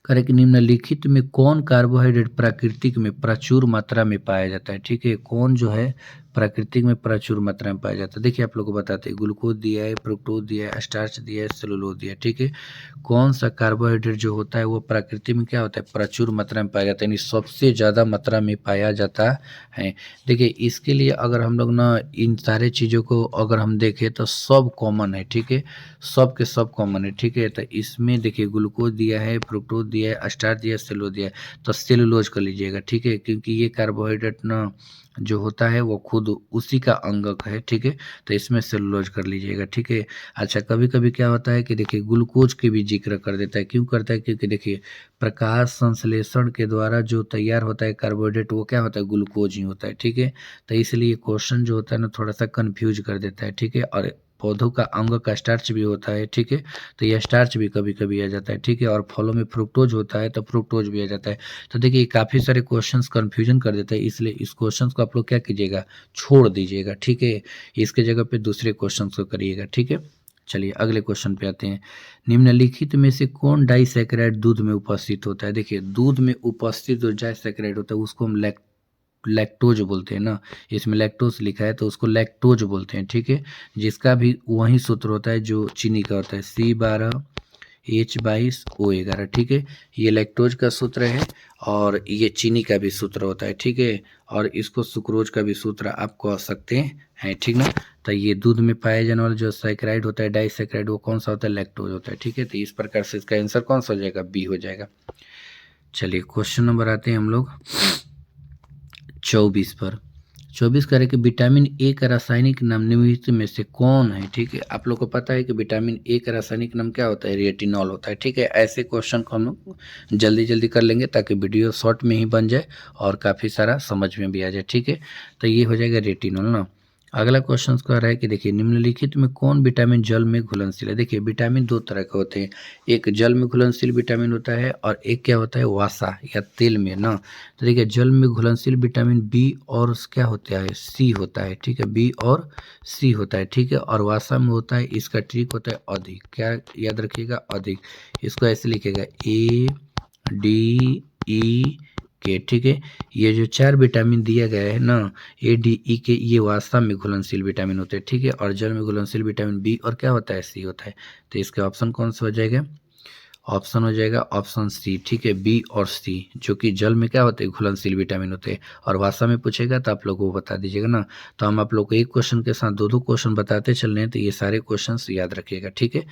करें कि निम्नलिखित में कौन कार्बोहाइड्रेट प्राकृतिक में प्रचुर मात्रा में पाया जाता है। ठीक है, कौन जो है प्राकृतिक में प्रचुर मात्रा में पाया जाता है। देखिए आप लोग को बताते हैं, ग्लूकोज दिया है, फ्रुक्टोज दिया है, स्टार्च दिया है, सेलुलोज दिया है। ठीक है, कौन सा कार्बोहाइड्रेट जो होता है वो प्रकृति में क्या होता है, प्रचुर मात्रा में पाया जाता है, यानी सबसे ज़्यादा मात्रा में पाया जाता है। देखिए इसके लिए अगर हम लोग ना इन सारे चीज़ों को अगर हम देखें तो सब कॉमन है। ठीक है, सब के सब कॉमन है। ठीक है, तो इसमें देखिए ग्लूकोज दिया है, फ्रुक्टोज दिया है, स्टार्च दिया है, सेलुलोज दिया है, तो सेलुलोज कर लीजिएगा। ठीक है, क्योंकि ये कार्बोहाइड्रेट ना जो होता है वो खुद उसी का अंगक है। ठीक है, तो इसमें सेलुलोज कर लीजिएगा। ठीक है, अच्छा कभी कभी क्या होता है कि देखिए ग्लूकोज के भी जिक्र कर देता है। क्यों करता है, क्योंकि देखिए प्रकाश संश्लेषण के द्वारा जो तैयार होता है कार्बोहाइड्रेट वो क्या होता है, ग्लूकोज ही होता है। ठीक है, तो इसलिए क्वेश्चन जो होता है ना थोड़ा सा कंफ्यूज कर देता है। ठीक है, और पौधों का अंग का स्टार्च भी होता है। ठीक है, तो यह स्टार्च भी कभी कभी आ जाता है। ठीक है, और फलों में फ्रुक्टोज होता है तो फ्रुक्टोज भी आ जाता है। तो देखिए काफ़ी सारे क्वेश्चंस कंफ्यूजन कर देते हैं, इसलिए इस क्वेश्चंस को आप लोग क्या कीजिएगा, छोड़ दीजिएगा। ठीक है, इसके जगह पे दूसरे क्वेश्चंस को करिएगा। ठीक है, चलिए अगले क्वेश्चन पे आते हैं। निम्नलिखित में से कौन डाइसैकेराइड दूध में उपस्थित होता है। देखिए दूध में उपस्थित जो डाइसैकेराइड होता है उसको हम लैक्टोज बोलते हैं ना, इसमें लैक्टोज लिखा है तो उसको लैक्टोज बोलते हैं। ठीक है, जिसका भी वही सूत्र होता है जो चीनी का होता है, C12H22O11। ठीक है, ये लैक्टोज का सूत्र है और ये चीनी का भी सूत्र होता है। ठीक है, और इसको सुक्रोज का भी सूत्र आप कह सकते हैं। ठीक ना, तो ये दूध में पाए जाने वाला जो सैकराइड होता है, डाइसैकराइड, वो कौन सा होता है, लैक्टोज होता है। ठीक है, तो इस प्रकार से इसका आंसर कौन सा हो जाएगा, बी हो जाएगा। चलिए क्वेश्चन नंबर आते हैं हम लोग 24 पर। 24 कह रहे कि विटामिन ए का रासायनिक नाम निम्नलिखित में से कौन है। ठीक है, आप लोग को पता है कि विटामिन ए का रासायनिक नाम क्या होता है, रेटिनॉल होता है। ठीक है, ऐसे क्वेश्चन को हम लोग जल्दी जल्दी कर लेंगे ताकि वीडियो शॉर्ट में ही बन जाए और काफ़ी सारा समझ में भी आ जाए। ठीक है, तो ये हो जाएगा रेटिनॉल ना। अगला क्वेश्चन कह रहा है कि देखिए निम्नलिखित में कौन विटामिन जल में घुलनशील है। देखिए विटामिन दो तरह के होते हैं, एक जल में घुलनशील विटामिन होता है और एक क्या होता है, वसा या तेल में ना। तो देखिए जल में घुलनशील विटामिन बी और क्या होता है, सी होता है। ठीक है, बी और सी होता है। ठीक है, और वसा में होता है, इसका ट्रिक होता है अधिक, क्या याद रखिएगा, अधिक। इसको ऐसे लिखेगा ADE के। ठीक है, ये जो चार विटामिन दिया गया है ना, ADE के, ये वास्तव में घुलनशील विटामिन होते हैं। ठीक है, और जल में घुलनशील विटामिन बी और क्या होता है, सी होता है। तो इसका ऑप्शन कौन सा हो जाएगा, ऑप्शन हो जाएगा ऑप्शन सी। ठीक है, बी और सी जो कि जल में क्या होते हैं, घुलनशील विटामिन होते हैं, और भाषा में पूछेगा तो आप लोगों को बता दीजिएगा ना। तो हम आप लोग को एक क्वेश्चन के साथ दो दो क्वेश्चन बताते चल रहे हैं, तो ये सारे क्वेश्चन याद रखिएगा। ठीक है,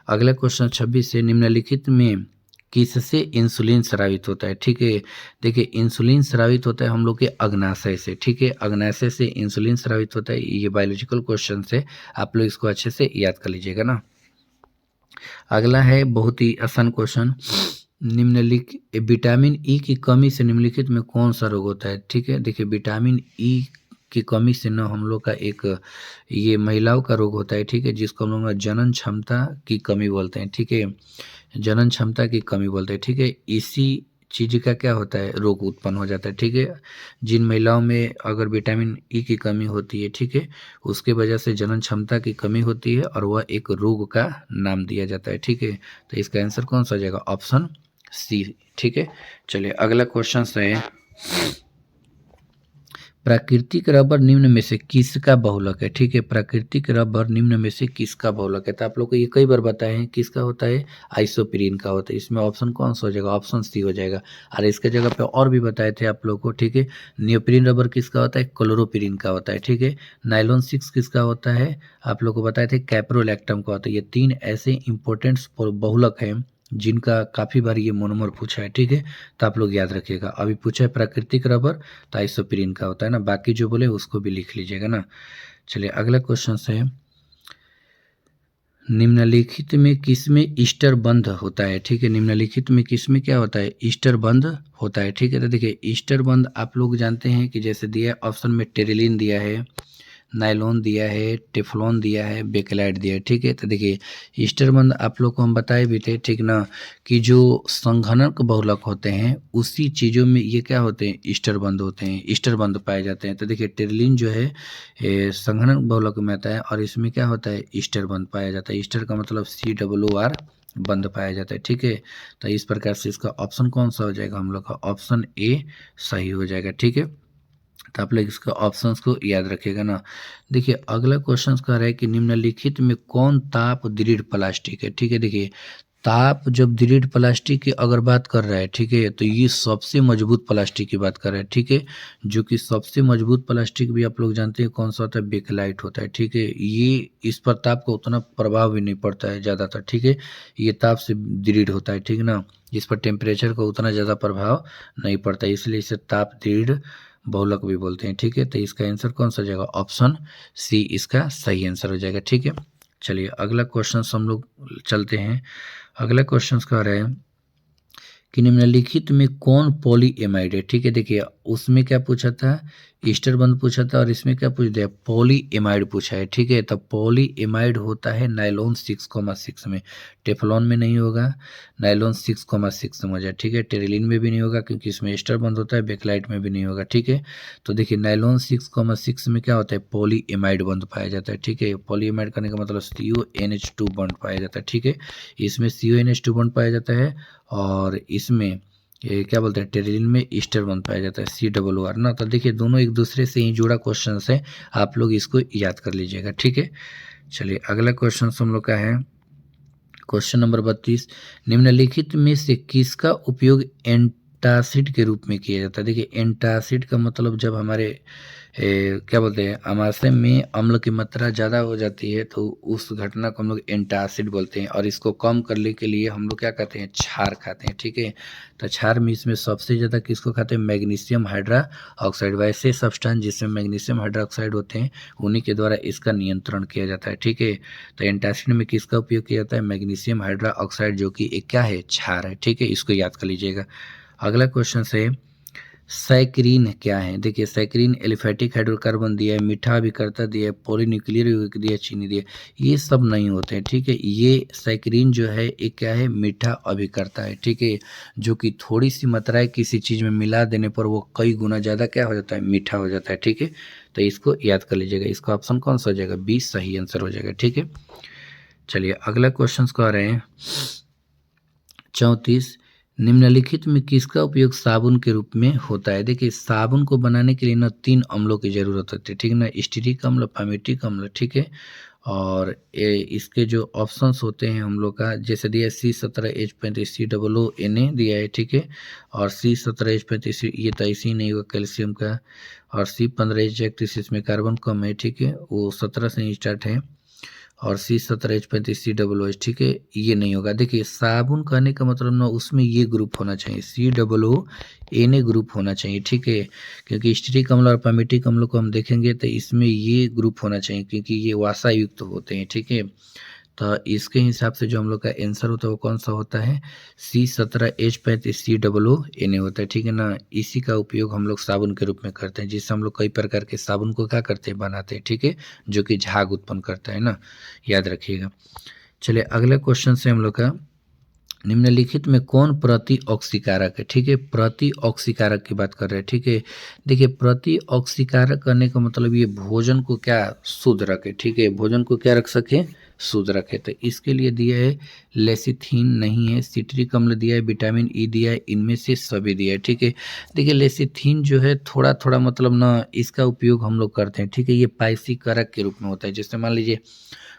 अगला क्वेश्चन 26 से, निम्नलिखित में किससे इंसुलिन स्रावित होता है। ठीक है, देखिए इंसुलिन स्रावित होता है हम लोग के अग्नाशय से। ठीक है, अग्नाशय से इंसुलिन स्रावित होता है, ये बायोलॉजिकल क्वेश्चन से आप लोग इसको अच्छे से याद कर लीजिएगा ना। अगला है बहुत ही आसान क्वेश्चन, निम्नलिखित विटामिन ई की कमी से निम्नलिखित में कौन सा रोग होता है। ठीक है, देखिए विटामिन ई की कमी से ना हम लोग का एक ये महिलाओं का रोग होता है। ठीक है, जिसको हम लोग जनन क्षमता की कमी बोलते हैं। ठीक है, जनन क्षमता की कमी बोलते हैं। ठीक है, इसी चीज़ का क्या होता है, रोग उत्पन्न हो जाता है। ठीक है, जिन महिलाओं में अगर विटामिन ई की कमी होती है, ठीक है, उसके वजह से जनन क्षमता की कमी होती है और वह एक रोग का नाम दिया जाता है। ठीक है, तो इसका आंसर कौन सा हो जाएगा, ऑप्शन सी। ठीक है, चलिए अगला क्वेश्चन है, प्राकृतिक रबर निम्न में से किसका बहुलक है। ठीक है, प्राकृतिक रबर निम्न में से किसका बहुलक है। तो आप लोग को ये कई बार बताए हैं, किसका होता है, आइसोप्रीन का होता है। इसमें ऑप्शन कौन सा हो जाएगा, ऑप्शन सी हो जाएगा। और इसके जगह पे और भी बताए थे आप लोग को। ठीक है, नियोप्रीन रबर किसका होता है, क्लोरोप्रीन का होता है। ठीक है, नाइलॉन 6 किसका होता है, आप लोग को बताए थे, कैप्रोलैक्टम का होता है। ये तीन ऐसे इंपॉर्टेंट बहुलक हैं जिनका काफ़ी बार ये मोनोमर पूछा है। ठीक है, तो आप लोग याद रखिएगा। अभी पूछा है प्राकृतिक रबर तो आइसोप्रीन का होता है ना, बाकी जो बोले उसको भी लिख लीजिएगा ना। चलिए अगला क्वेश्चन है, निम्नलिखित में किसमें ईस्टर बंद होता है। ठीक है, निम्नलिखित में किसमें क्या होता है, ईस्टर बंद होता है। ठीक है, तो देखिए ईस्टर बंद आप लोग जानते हैं कि जैसे दिया है ऑप्शन में, टेरिलिन दिया है, नायलॉन दिया है, टेफ्लॉन दिया है, बेकेलाइट दिया है। ठीक है, तो देखिए ईस्टरबंद आप लोग को हम बताए भी थे, ठीक ना, कि जो संघनक बहुलक होते हैं उसी चीज़ों में ये क्या होते हैं, ईस्टरबंद होते हैं, ईस्टरबंद पाए जाते हैं। तो देखिए टेरिलिन जो है संघनक बहुलक में आता है और इसमें क्या होता है, ईस्टरबंद पाया जाता है। ईस्टर का मतलब COOR बंद पाया जाता है। ठीक है, तो इस प्रकार से इसका ऑप्शन कौन सा हो जाएगा, हम लोग का ऑप्शन ए सही हो जाएगा। ठीक है, तो आप लोग इसका ऑप्शंस को याद रखिएगा ना। देखिए अगला क्वेश्चन कह रहा है कि निम्नलिखित में कौन ताप दृढ़ प्लास्टिक है। ठीक है, देखिए ताप जब दृढ़ प्लास्टिक की अगर बात कर रहा है, ठीक है, तो ये सबसे मजबूत प्लास्टिक की बात कर रहा है। ठीक है, जो कि सबसे मजबूत प्लास्टिक भी आप लोग जानते हैं कौन सा होता है, बेकलाइट होता है। ठीक है, ये इस पर ताप का उतना प्रभाव भी नहीं पड़ता है ज़्यादातर। ठीक है, ये ताप से दृढ़ होता है। ठीक है ना, इस पर टेम्परेचर का उतना ज़्यादा प्रभाव नहीं पड़ता है, इसलिए इसे ताप दृढ़ बहुलक भी बोलते हैं। ठीक है, तो इसका आंसर कौन सा हो जाएगा, ऑप्शन सी इसका सही आंसर हो जाएगा। ठीक है, चलिए अगला क्वेश्चन हम लोग चलते हैं। अगला क्वेश्चन कह रहे हैं कि निम्नलिखित में कौन पॉलीएमाइड है। ठीक है, देखिए उसमें क्या पूछा था, ईस्टर बंद पूछा था, और इसमें क्या पूछ दिया, पॉलीएमाइड पूछा है। ठीक है, तो पॉलीएमाइड होता है नायलॉन 6,6 में, टेफ्लॉन में नहीं होगा, नायलॉन 6,6 में हो जाए। ठीक है, टेरिलिन में भी नहीं होगा क्योंकि इसमें ईस्टर बंद होता है, बेकलाइट में भी नहीं होगा। ठीक है, तो देखिए नायलॉन 6,6 में क्या होता है, पॉलीएमाइड बंद पाया जाता है। ठीक है, पॉलीएमाइड करने का मतलब CuNH2 बंद पाया जाता है। ठीक है, इसमें CuNH2 बंद पाया जाता है, और इसमें ये क्या बोलते हैं, टेरिलिन में ईस्टर बंद पाया जाता है, COOR ना। तो देखिए दोनों एक दूसरे से ही जुड़ा क्वेश्चन है, आप लोग इसको याद कर लीजिएगा। ठीक है, चलिए अगला क्वेश्चन हम लोग का है क्वेश्चन नंबर 32, निम्नलिखित में से किसका उपयोग एंटासिड के रूप में किया जाता है। देखिए एंटासिड का मतलब जब हमारे क्या बोलते हैं, अमाशय में अम्ल की मात्रा ज़्यादा हो जाती है तो उस घटना को हम लोग एंटासिड बोलते हैं, और इसको कम करने के लिए हम लोग क्या करते हैं, क्षार खाते हैं। ठीक है, तो क्षार में इसमें सबसे ज़्यादा किसको खाते हैं, मैग्नीशियम हाइड्रा ऑक्साइड। वैसे सब्सटेंस जिसमें मैग्नीशियम हाइड्रा ऑक्साइड होते हैं उन्हीं के द्वारा इसका नियंत्रण किया जाता है। ठीक है, तो एंटासिड में किसका उपयोग किया जाता है, मैग्नीशियम हाइड्रा ऑक्साइड, जो कि एक क्या है, क्षार है। ठीक है, इसको याद कर लीजिएगा। अगला क्वेश्चन है सैकरीन क्या है। देखिए सैकरीन एलिफेटिक हाइड्रोकार्बन दिया है, मीठा अभिकर्ता दिया है, पॉलीन्यूक्लियर यौगिक दिया है, चीनी दिया है, ये सब नहीं होते हैं। ठीक है, ये सैकरीन जो है एक क्या है, मीठा अभिकर्ता है। ठीक है, जो कि थोड़ी सी मात्रा किसी चीज़ में मिला देने पर वो कई गुना ज़्यादा क्या हो जाता है, मीठा हो जाता है। ठीक है, तो इसको याद कर लीजिएगा, इसका ऑप्शन कौन सा हो जाएगा, 20 सही आंसर हो जाएगा। ठीक है, चलिए अगला क्वेश्चन कह रहे हैं 34, निम्नलिखित में किसका उपयोग साबुन के रूप में होता है। देखिए साबुन को बनाने के लिए ना 3 अम्लों की जरूरत होती है। ठीक है ना, स्टीरिक अम्ल, फार्मेटिक अम्ल। ठीक है, और इसके जो ऑप्शंस होते हैं हम लोग का, जैसे दिया है C17H35 COO Na दिया है। ठीक है, और C17H35 ये तो ऐसे ही नहीं होगा कैल्शियम का, और C15H31 इसमें कार्बन कम है। ठीक है, वो 17 से ही स्टार्ट है, और C17H35 COOH। ठीक है, ये नहीं होगा। देखिए साबुन कहने का मतलब ना उसमें ये ग्रुप होना चाहिए, COONA ग्रुप होना चाहिए। ठीक है, क्योंकि स्टीरिक अम्ल और पामेटिक अम्ल को हम देखेंगे तो इसमें ये ग्रुप होना चाहिए क्योंकि ये वासा युक्त होते हैं। ठीक है, तो इसके हिसाब से जो हम लोग का आंसर होता है वो कौन सा होता है, C17H35 COONA होता है। ठीक है ना, इसी का उपयोग हम लोग साबुन के रूप में करते हैं, जिससे हम लोग कई प्रकार के साबुन को क्या करते हैं, बनाते हैं। ठीक है, जो कि झाग उत्पन्न करता है ना, याद रखिएगा। चलिए अगले क्वेश्चन से हम लोग का, निम्नलिखित में कौन प्रति ऑक्सीकारक है। ठीक है, प्रति ऑक्सीकारक की बात कर रहे हैं। ठीक है, देखिए प्रति ऑक्सीकारक करने का मतलब ये भोजन को क्या शुद्ध रखे। ठीक है, भोजन को क्या रख सके, शुद्ध रखे। तो इसके लिए दिया है लेसिथीन नहीं है, सिट्रिक अम्ल दिया है, विटामिन ई दिया है, इनमें से सभी दिया है। ठीक है, देखिए लेसिथीन जो है थोड़ा थोड़ा मतलब ना इसका उपयोग हम लोग करते हैं। ठीक है, ये पाइसीकारक के रूप में होता है, जैसे मान लीजिए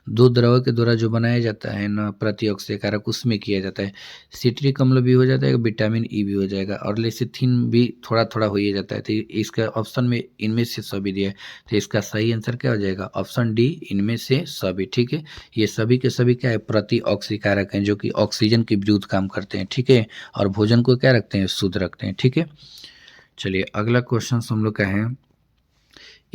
दो द्रव के द्वारा जो बनाया जाता है ना प्रतिऑक्सीकारक, उसमें किया जाता है। सिट्रिक अम्ल भी हो जाता है, विटामिन ई भी हो जाएगा, और लेसिथिन भी थोड़ा थोड़ा हो ही जाता है। तो इसका ऑप्शन में इनमें से सभी दिया है, तो इसका सही आंसर क्या हो जाएगा, ऑप्शन डी, इनमें से सभी। ठीक है, ये सभी के सभी क्या है, प्रतिऑक्सीकारक हैं, जो कि ऑक्सीजन के विरुद्ध काम करते हैं। ठीक है, और भोजन को क्या रखते हैं, शुद्ध रखते हैं। ठीक है, चलिए अगला क्वेश्चन हम लोग का है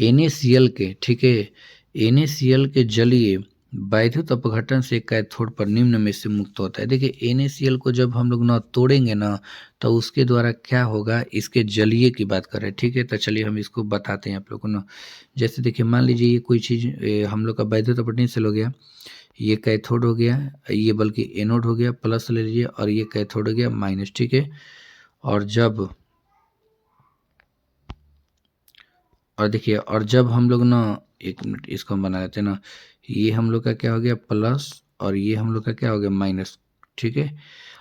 NaCl के। ठीक है, NaCl के जलीय वैद्युत अपघटन से कैथोड पर निम्न में से मुक्त होता है। देखिए NaCl को जब हम लोग ना तोड़ेंगे ना तो उसके द्वारा क्या होगा, इसके जलीय की बात कर रहे हैं। ठीक है, तो चलिए हम इसको बताते हैं आप लोग को ना। जैसे देखिए मान लीजिए ये कोई चीज़ हम लोग का वैद्युत अपघटन से हो गया, ये कैथोड हो गया, ये बल्कि एनोड हो गया, प्लस ले लीजिए, और ये कैथोड हो गया माइनस। ठीक है, और देखिए और जब हम लोग ना, एक मिनट इसको हम बना लेते हैं ना, ये हम लोग का क्या हो गया प्लस, और ये हम लोग का क्या हो गया माइनस। ठीक है।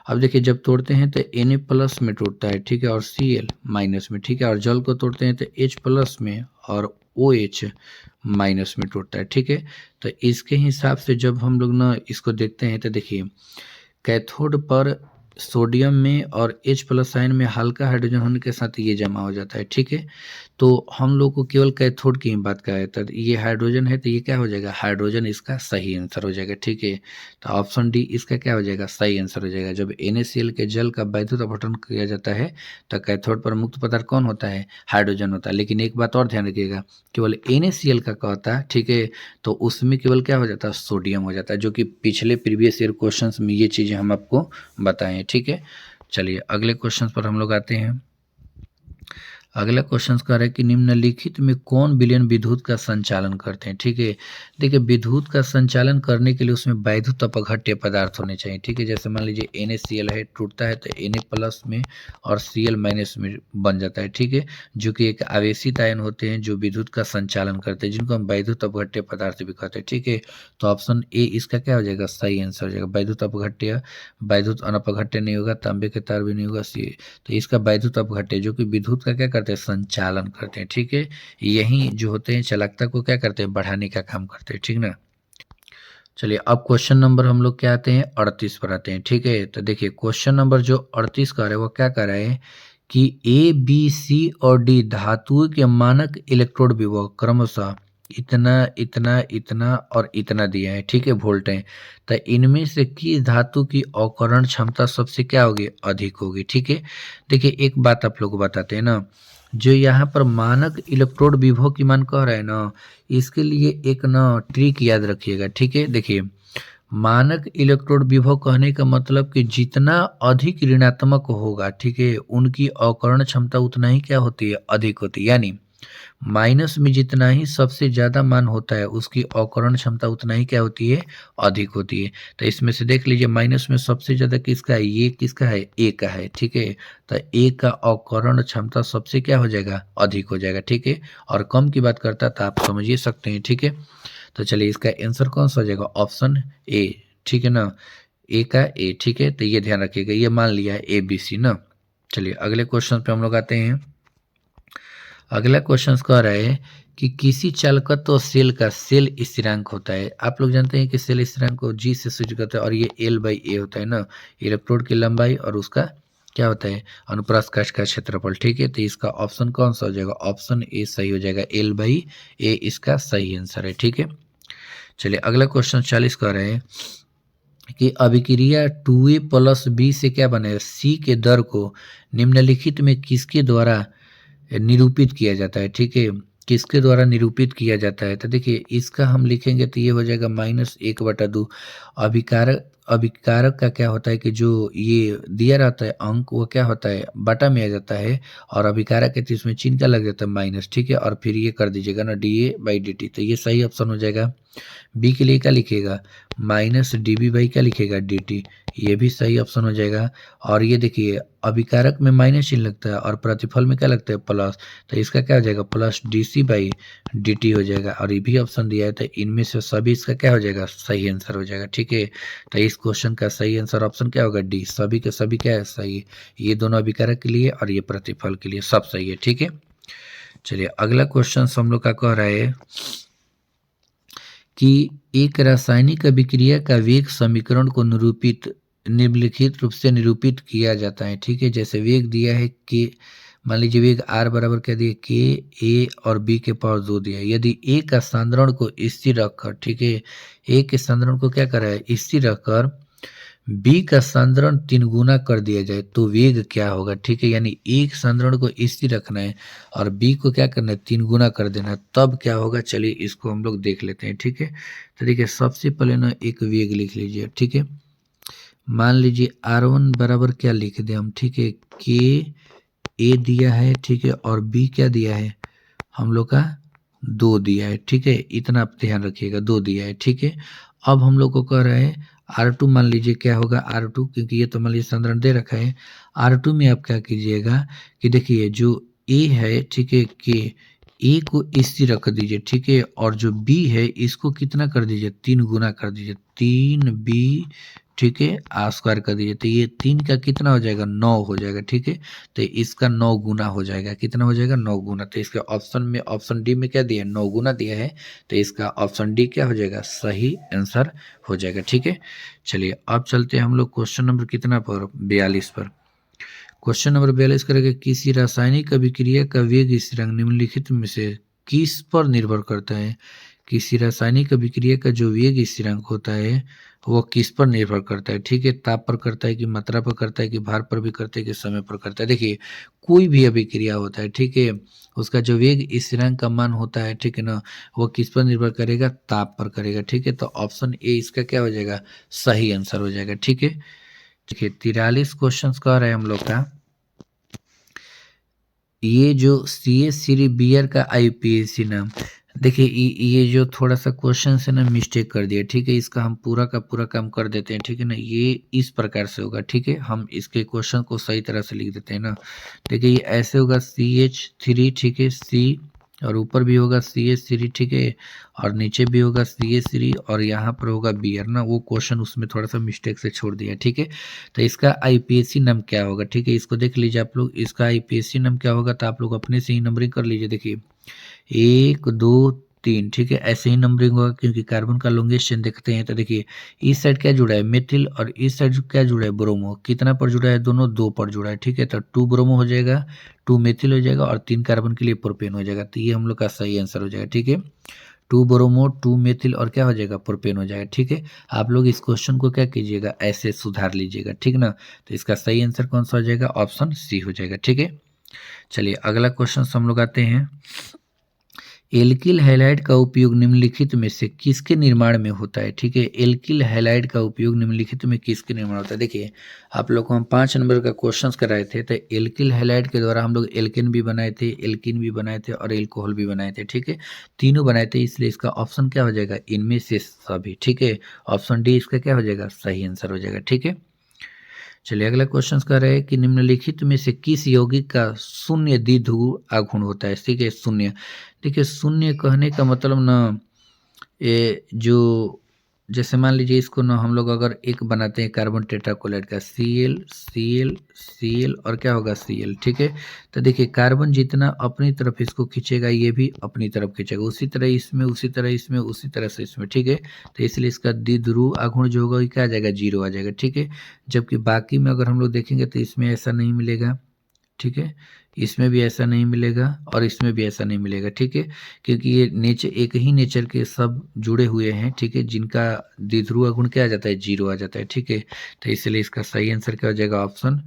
अब देखिए जब तोड़ते हैं तो Na प्लस में टूटता है, ठीक है, और Cl माइनस में, ठीक है, और जल को तोड़ते हैं तो H प्लस में और OH माइनस में टूटता है, ठीक है। तो इसके हिसाब से जब हम लोग ना इसको देखते हैं तो देखिए कैथोड पर सोडियम में और H प्लस आयन में हल्का हाइड्रोजन होने के साथ ये जमा हो जाता है, ठीक है। तो हम लोग को केवल कैथोड की ही बात का है, तो ये हाइड्रोजन है तो ये क्या हो जाएगा, हाइड्रोजन इसका सही आंसर हो जाएगा, ठीक है। तो ऑप्शन डी इसका क्या हो जाएगा, सही आंसर हो जाएगा। जब NaCl के जल का वैद्युत अपघटन किया जाता है तो कैथोड पर मुक्त पदार्थ कौन होता है, हाइड्रोजन होता है। लेकिन एक बात और ध्यान रखिएगा, केवल NaCl का क्या होता है, ठीक है, तो उसमें केवल क्या हो जाता है, सोडियम हो जाता है, जो कि पिछले प्रीवियस ईयर क्वेश्चन में ये चीज़ें हम आपको बताएं, ठीक है। चलिए अगले क्वेश्चन पर हम लोग आते हैं। अगला क्वेश्चन कह रहा है कि निम्नलिखित में कौन विलयन विद्युत का संचालन करते हैं, ठीक है। देखिए विद्युत का संचालन करने के लिए उसमें वैद्युत अपघट्य पदार्थ होने चाहिए, ठीक है। जैसे मान लीजिए NaCl है, टूटता है तो Na प्लस में और Cl माइनस में बन जाता है, ठीक है, जो कि एक आवेशित आयन होते हैं जो विद्युत का संचालन करते हैं, जिनको हम वैद्युत अपघट्य पदार्थ भी कहते हैं, ठीक है। तो ऑप्शन ए इसका क्या हो जाएगा, सही आंसर हो जाएगा। वैद्युत अपघट्य, वैद्युत अनपघट्य नहीं होगा, तांबे के तार भी नहीं होगा, तो इसका वैद्युत अपघट्य जो कि विद्युत का क्या करते हैं, संचालन करते हैं, ठीक है। यही जो होते हैं चालकता को क्या करते हैं, बढ़ाने का काम करते हैं, ठीक ना। चलिए अब क्वेश्चन नंबर हम लोग क्या आते हैं, 38 पर आते हैं, ठीक है। तो देखिए क्वेश्चन नंबर जो 38 का है वो क्या कर रहा है कि A B C और D धातुओं के मानक इलेक्ट्रोड विभव क्रमशः इतना इतना इतना और इतना दिया है, ठीक है, वोल्ट है। तो इनमें से किस धातु की अवकरण क्षमता सबसे क्या होगी, अधिक होगी, ठीक है। देखिए एक बात आप लोग को बताते हैं ना, जो यहाँ पर मानक इलेक्ट्रोड विभव की मान कह रहे हैं ना, इसके लिए एक ना ट्रिक याद रखिएगा, ठीक है। देखिए मानक इलेक्ट्रोड विभव कहने का मतलब कि जितना अधिक ऋणात्मक होगा, ठीक है, उनकी अवकरण क्षमता उतना ही क्या होती है, अधिक होती है। यानी माइनस में जितना ही सबसे ज़्यादा मान होता है उसकी अवकरण क्षमता उतना ही क्या होती है, अधिक होती है। तो इसमें से देख लीजिए माइनस में सबसे ज़्यादा किसका है, ये किसका है, ए का है, ठीक है। तो ए का अवकरण क्षमता सबसे क्या हो जाएगा, अधिक हो जाएगा, ठीक है। और कम की बात करता तो आप समझ ही सकते हैं, ठीक है। तो चलिए इसका आंसर कौन सा हो जाएगा, ऑप्शन ए, ठीक है ना, ए का ए, ठीक है। तो ये ध्यान रखिएगा, ये मान लिया है ABC ना। चलिए अगले क्वेश्चन पे हम लोग आते हैं। अगला क्वेश्चन कह रहा है कि किसी चालकत्व सेल का सेल स्थिरांक होता है। आप लोग जानते हैं कि सेल स्थिरांक को G से सूचित करते हैं और ये L/A होता है ना, इलेक्ट्रोड की लंबाई और उसका क्या होता है, अनुप्रस्थ काष्ठ का क्षेत्रफल, ठीक है। तो इसका ऑप्शन कौन सा हो जाएगा, ऑप्शन ए सही हो जाएगा, L/A इसका सही आंसर है, ठीक है। चलिए अगला क्वेश्चन 40 कह रहे हैं कि अभिक्रिया 2A प्लस B से क्या बनेगा, C के दर को निम्नलिखित में किसके द्वारा निरूपित किया जाता है, ठीक है, किसके द्वारा निरूपित किया जाता है। तो देखिए इसका हम लिखेंगे तो ये हो जाएगा -1/2। अभिकारक अभिकारक का क्या होता है कि जो ये दिया रहता है अंक वो क्या होता है, बटा में आ जाता है, और अभिकारक है तो इसमें चिन्ह क्या लग जाता है, माइनस, ठीक है। और फिर ये कर दीजिएगा ना dA/dt, तो ये सही ऑप्शन हो जाएगा। बी के लिए क्या लिखेगा, -dB/ क्या लिखेगा, dt, ये भी सही ऑप्शन हो जाएगा। और ये देखिए अभिकारक में माइनस चिन्ह लगता है और प्रतिफल में क्या लगता है, प्लस, तो इसका क्या हो जाएगा, +dC/dt हो जाएगा। और ये भी ऑप्शन दिया है तो इनमें से सभी इसका क्या हो जाएगा, सही आंसर हो जाएगा, ठीक है। तो इस क्वेश्चन का सही आंसर ऑप्शन क्या होगा, डी, सभी के सभी क्या है, सही है। ये दोनों अभिकारक के लिए और ये प्रतिफल के लिए सब सही है, ठीक है। चलिए अगला क्वेश्चन हम लोग का कह रहा है कि एक रासायनिक अभिक्रिया का वेग समीकरण को निम्नलिखित रूप से निरूपित किया जाता है, ठीक है। जैसे वेग दिया है कि मान लीजिए वेग r बराबर क्या दिया, k, a और b के पावर 2 दिया है। यदि a का सांद्रण को स्थिर रखकर, ठीक है, a के सांद्रण को क्या करा है, स्थिर रखकर b का सांद्रण 3 गुना कर दिया जाए तो वेग क्या होगा, ठीक है। यानी एक सांद्रण को स्थिर रखना है और b को क्या करना है, 3 गुना कर देना है, तब क्या होगा, चलिए इसको हम लोग देख लेते हैं, ठीक है। तो देखिए सबसे पहले ना एक वेग लिख लीजिए, ठीक है। मान लीजिए r1 बराबर क्या लिख दें हम, ठीक है, k a दिया है, ठीक है, और b क्या दिया है हम लोग का, 2 दिया है, ठीक है। इतना आप ध्यान रखिएगा, 2 दिया है, ठीक है। अब हम लोग को कह रहा है R2 मान लीजिए क्या होगा, R2 क्योंकि ये तो मान लीजिए संदर्भ दे रखा है। R2 में आप क्या कीजिएगा कि देखिए जो A है, ठीक है, के A को स्थिर रख दीजिए, ठीक है, और जो B है इसको कितना कर दीजिए, 3 गुना कर दीजिए, 3B ठीक है, स्क्वायर कर दीजिए तो ये 3 का कितना हो जाएगा 9 हो जाएगा। ठीक है, तो इसका 9 गुना हो जाएगा, कितना हो जाएगा 9 गुना। तो इसका ऑप्शन डी में क्या दिया है 9 गुना दिया है, तो इसका ऑप्शन डी क्या हो जाएगा सही आंसर हो जाएगा। ठीक है, चलिए अब चलते हैं हम लोग क्वेश्चन नंबर कितना पर 42 पर। क्वेश्चन नंबर 42 करेंगे किसी रासायनिक अभिक्रिया का वेग स्थिरांक निम्नलिखित में से किस पर निर्भर करता है। किसी रासायनिक अभिक्रिया का जो वेग स्थिरांक होता है वो किस पर निर्भर करता है। ठीक है, ताप पर करता है कि मात्रा पर करता है कि भार पर भी करता है कि समय पर करता है। देखिए कोई भी अभिक्रिया होता है, ठीक है, उसका जो वेग स्थिरांक का मान होता है, ठीक है ना, वो किस पर निर्भर करेगा ताप पर करेगा। ठीक है, तो ऑप्शन ए इसका क्या हो जाएगा सही आंसर हो जाएगा। ठीक है, देखिए 43 क्वेश्चन कर रहे हैं हम लोग का। ये जो सी एस श्री बियर का आईपीएसी नाम, देखिए ये जो थोड़ा सा क्वेश्चन है ना मिस्टेक कर दिया। ठीक है, इसका हम पूरा का पूरा काम कर देते हैं। ठीक है ना, ये इस प्रकार से होगा। ठीक है, हम इसके क्वेश्चन को सही तरह से लिख देते हैं ना। देखिए ये ऐसे होगा CH3, ठीक है, सी, और ऊपर भी होगा CH3, ठीक है, और नीचे भी होगा CH3 और यहाँ पर होगा बियर ना। वो क्वेश्चन उसमें थोड़ा सा मिस्टेक से छोड़ दिया। ठीक है, तो इसका आईपीएसी नाम क्या होगा। ठीक है, इसको देख लीजिए आप लोग, इसका आईपीएसी नाम क्या होगा, तो आप लोग अपने से ही नंबरिंग कर लीजिए। देखिए 1 2 3, ठीक है, ऐसे ही नंबरिंग होगा क्योंकि कार्बन का लॉन्गेस्ट चेन देखते हैं। तो देखिए इस साइड क्या जुड़ा है मेथिल और इस साइड क्या जुड़ा है ब्रोमो। कितना पर जुड़ा है दोनों 2 पर जुड़ा है। ठीक है, तो 2 ब्रोमो हो जाएगा, 2 मेथिल हो जाएगा और 3 कार्बन के लिए प्रोपेन हो जाएगा। तो ये हम लोग का सही आंसर हो जाएगा। ठीक है, 2 ब्रोमो 2 मेथिल और क्या हो जाएगा प्रोपेन हो जाएगा। ठीक है, आप लोग इस क्वेश्चन को क्या कीजिएगा ऐसे सुधार लीजिएगा। ठीक ना, तो इसका सही आंसर कौन सा हो जाएगा ऑप्शन सी हो जाएगा। ठीक है, चलिए अगला क्वेश्चन हम लोग आते हैं। एल्किल हैलाइड का उपयोग निम्नलिखित में से किसके निर्माण में होता है। ठीक है, एल्किल हैलाइड का उपयोग निम्नलिखित में किसके निर्माण होता है। देखिए आप लोग को हम 5 नंबर का क्वेश्चंस कराए थे, तो एल्किल हैलाइड के द्वारा हम लोग एल्केन भी बनाए थे, एल्किन भी बनाए थे और एल्कोहल भी बनाए थे। ठीक है, तीनों बनाए थे, इसलिए इसका ऑप्शन क्या हो जाएगा इनमें से सभी। ठीक है, ऑप्शन डी इसका क्या हो जाएगा सही आंसर हो जाएगा। ठीक है, चलिए अगला क्वेश्चन कर रहे हैं कि निम्नलिखित में से किस यौगिक का शून्य द्विध्रुव आघूर्ण होता है। ठीक है, शून्य, देखिए शून्य कहने का मतलब ना ये जो जैसे मान लीजिए इसको ना हम लोग अगर एक बनाते हैं कार्बन टेट्राक्लोराइड का Cl Cl Cl और क्या होगा Cl। ठीक है, तो देखिए कार्बन जितना अपनी तरफ इसको खींचेगा ये भी अपनी तरफ खींचेगा, उसी तरह इसमें उसी तरह इसमें उसी तरह से इसमें। ठीक है, तो इसलिए इसका द्विध्रुव आघूर्ण जो होगा क्या आ जाएगा 0 आ जाएगा। ठीक है, जबकि बाकी में अगर हम लोग देखेंगे तो इसमें ऐसा नहीं मिलेगा। ठीक है, इसमें भी ऐसा नहीं मिलेगा और इसमें भी ऐसा नहीं मिलेगा। ठीक है, क्योंकि ये नेचर एक ही नेचर के सब जुड़े हुए हैं। ठीक है, जिनका द्विध्रुव गुण क्या आ जाता है 0 आ जाता है। ठीक है, तो इसलिए इसका सही आंसर क्या हो जाएगा ऑप्शन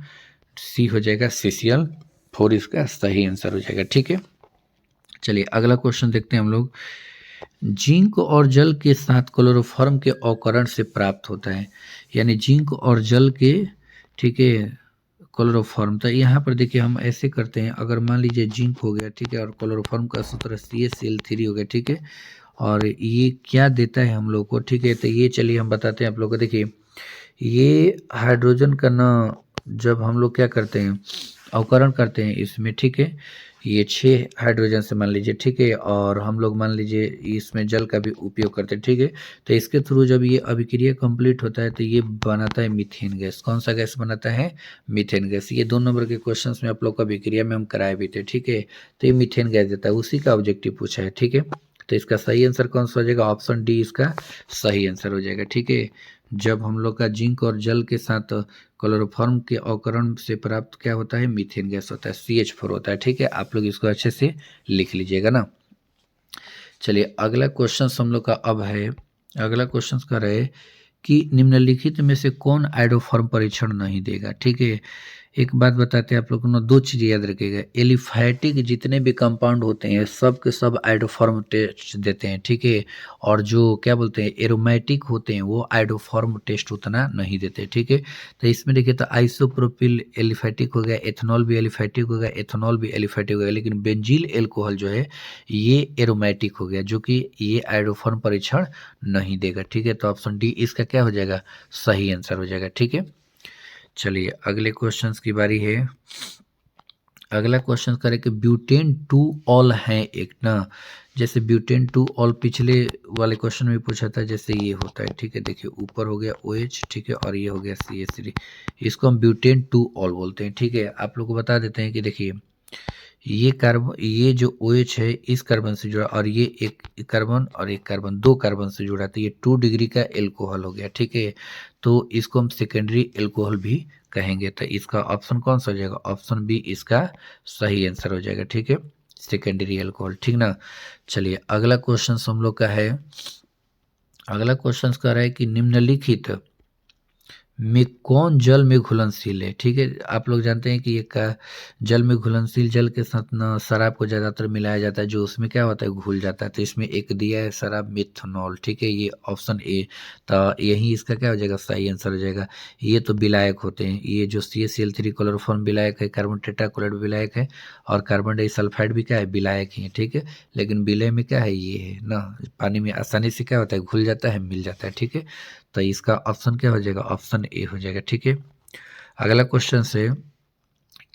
सी हो जाएगा CCl4 इसका सही आंसर हो जाएगा। ठीक है, चलिए अगला क्वेश्चन देखते हैं हम लोग। जिंक और जल के साथ क्लोरोफॉर्म के अवकरण से प्राप्त होता है, यानी जिंक और जल के, ठीक है, क्लोरोफॉर्म। तो यहाँ पर देखिए हम ऐसे करते हैं, अगर मान लीजिए जिंक हो गया, ठीक है, और क्लोरोफॉर्म का सूत्र CaCl3 हो गया। ठीक है, और ये क्या देता है हम लोग को। ठीक है, तो ये चलिए हम बताते हैं आप लोग को। देखिए ये हाइड्रोजन का ना जब हम लोग क्या करते हैं अवकरण करते हैं इसमें, ठीक है, ये 6 हाइड्रोजन से मान लीजिए। ठीक है, और हम लोग मान लीजिए इसमें जल का भी उपयोग करते हैं। ठीक है, तो इसके थ्रू जब ये अभिक्रिया कंप्लीट होता है तो ये बनाता है मीथेन गैस। कौन सा गैस बनाता है मीथेन गैस। ये 2 नंबर के क्वेश्चंस में आप लोग का अभिक्रिया में हम कराए भी थे। ठीक है, तो ये मीथेन गैस देता है, उसी का ऑब्जेक्टिव पूछा है। ठीक है, तो इसका सही आंसर कौन सा हो जाएगा ऑप्शन डी इसका सही आंसर हो जाएगा। ठीक है, जब हम लोग का जिंक और जल के साथ क्लोरोफॉर्म के अवकरण से प्राप्त क्या होता है मीथेन गैस होता है, CH4 होता है। ठीक है, आप लोग इसको अच्छे से लिख लीजिएगा ना। चलिए अगला क्वेश्चन हम लोग का अब है, अगला क्वेश्चन का रहे कि निम्नलिखित में से कौन आइडोफॉर्म परीक्षण नहीं देगा। ठीक है, एक बात बताते हैं आप लोगों को, 2 चीज़ याद रखिएगा। एलिफैटिक जितने भी कंपाउंड होते हैं सब के सब आइडोफॉर्म टेस्ट देते हैं। ठीक है, और जो क्या बोलते हैं एरोमेटिक होते हैं वो आइडोफॉर्म टेस्ट उतना नहीं देते। ठीक है, तो इसमें देखिए तो आइसोप्रोपिल एलिफैटिक हो गया, एथेनॉल भी एलिफैटिक हो गया, एथेनॉल भी एलिफैटिक हो गया, लेकिन बेंजील एल्कोहल जो है ये एरोमेटिक हो गया, जो कि ये आइडोफॉर्म परीक्षण नहीं देगा। ठीक है, तो ऑप्शन डी इसका क्या हो जाएगा सही आंसर हो जाएगा। ठीक है, चलिए अगले क्वेश्चंस की बारी है। अगला क्वेश्चन करें कि ब्यूटेन टू ऑल है एक ना, जैसे ब्यूटेन टू ऑल पिछले वाले क्वेश्चन में पूछा था, जैसे ये होता है, ठीक है। देखिए ऊपर हो गया OH, ठीक है, और ये हो गया CH3, इसको हम ब्यूटेन टू ऑल बोलते हैं, ठीक है। आप लोग को बता देते हैं कि देखिए ये कार्बन, ये जो OH है इस कार्बन से जुड़ा, और ये एक कार्बन और एक कार्बन, दो कार्बन से जुड़ा, तो ये 2 डिग्री का एल्कोहल हो गया, ठीक है। तो इसको हम सेकेंडरी एल्कोहल भी कहेंगे। तो इसका ऑप्शन कौन सा हो जाएगा? ऑप्शन बी इसका सही आंसर हो जाएगा, ठीक है, सेकेंडरी एल्कोहल, ठीक ना। चलिए अगला क्वेश्चन हम लोग का है, अगला क्वेश्चन कह रहा है कि निम्नलिखित में कौन जल में घुलनशील है, ठीक है। आप लोग जानते हैं कि एक जल में घुलनशील जल के साथ ना शराब को ज़्यादातर मिलाया जाता है, जो उसमें क्या होता है, घुल जाता है। तो इसमें एक दिया है शराब मिथनॉल, ठीक है, ये ऑप्शन ए। तो यही इसका क्या हो जाएगा, सही आंसर हो जाएगा। ये तो विलायक होते हैं, ये जो CaCl3 क्लोरोफॉर्म विलायक है, कार्बन टेट्राक्लोराइड विलायक है, और कार्बन डाइसल्फाइड भी क्या है, विलायक ही है, ठीक है। लेकिन विलय में क्या है, ये है ना, पानी में आसानी से क्या होता है, घुल जाता है, मिल जाता है, ठीक है। तो इसका ऑप्शन क्या हो जाएगा, ऑप्शन ए हो जाएगा, ठीक है। अगला क्वेश्चन से,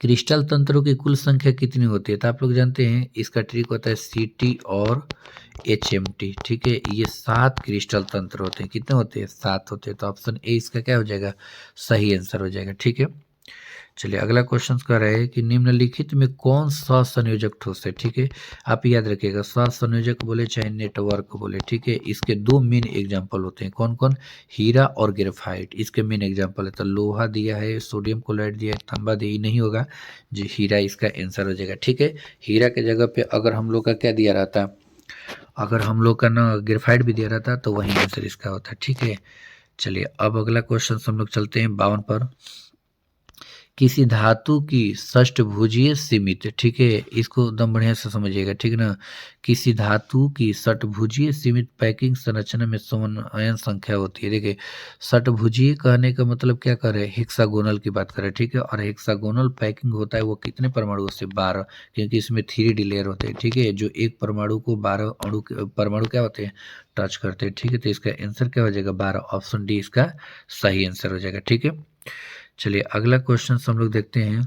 क्रिस्टल तंत्रों की कुल संख्या कितनी होती है? तो आप लोग जानते हैं इसका ट्रिक होता है CT और HMT, ठीक है। ये 7 क्रिस्टल तंत्र होते हैं, कितने होते हैं, 7 होते हैं। तो ऑप्शन ए इसका क्या हो जाएगा, सही आंसर हो जाएगा, ठीक है। चलिए अगला क्वेश्चन कह रहा है कि निम्नलिखित में कौन सा संयोजक ठोस है, ठीक है। आप याद रखिएगा, संयोजक बोले चाहे नेटवर्क बोले, ठीक है, इसके दो मेन एग्जांपल होते हैं, कौन कौन, हीरा और ग्रेफाइट, इसके मेन एग्जांपल है। तो लोहा दिया है, सोडियम क्लोराइड दिया है, तांबा दिया नहीं होगा जी, हीरा इसका आंसर हो जाएगा, ठीक है। हीरा के जगह पे अगर हम लोग का क्या दिया रहता, अगर हम लोग का ना ग्रेफाइट भी दिया रहता तो वही आंसर इसका होता, ठीक है। चलिए अब अगला क्वेश्चन हम लोग चलते हैं 52 पर। किसी धातु की षटभुजीय सीमित, ठीक है, इसको एकदम बढ़िया से समझिएगा, ठीक है ना। किसी धातु की षटभुजीय सीमित पैकिंग संरचना में समन्वयन संख्या होती है। देखिए षटभुजीय कहने का मतलब क्या कर रहे हैं, हेक्सागोनल की बात कर रहे हैं, ठीक है। और हेक्सागोनल पैकिंग होता है वो कितने परमाणु से, 12, क्योंकि इसमें 3D लेयर होते हैं, ठीक है, जो एक परमाणु को 12 अणु परमाणु क्या होते हैं, टच करते हैं, ठीक है। तो इसका आंसर क्या हो जाएगा, 12, ऑप्शन डी इसका सही आंसर हो जाएगा, ठीक है। चलिए अगला क्वेश्चन हम लोग देखते हैं,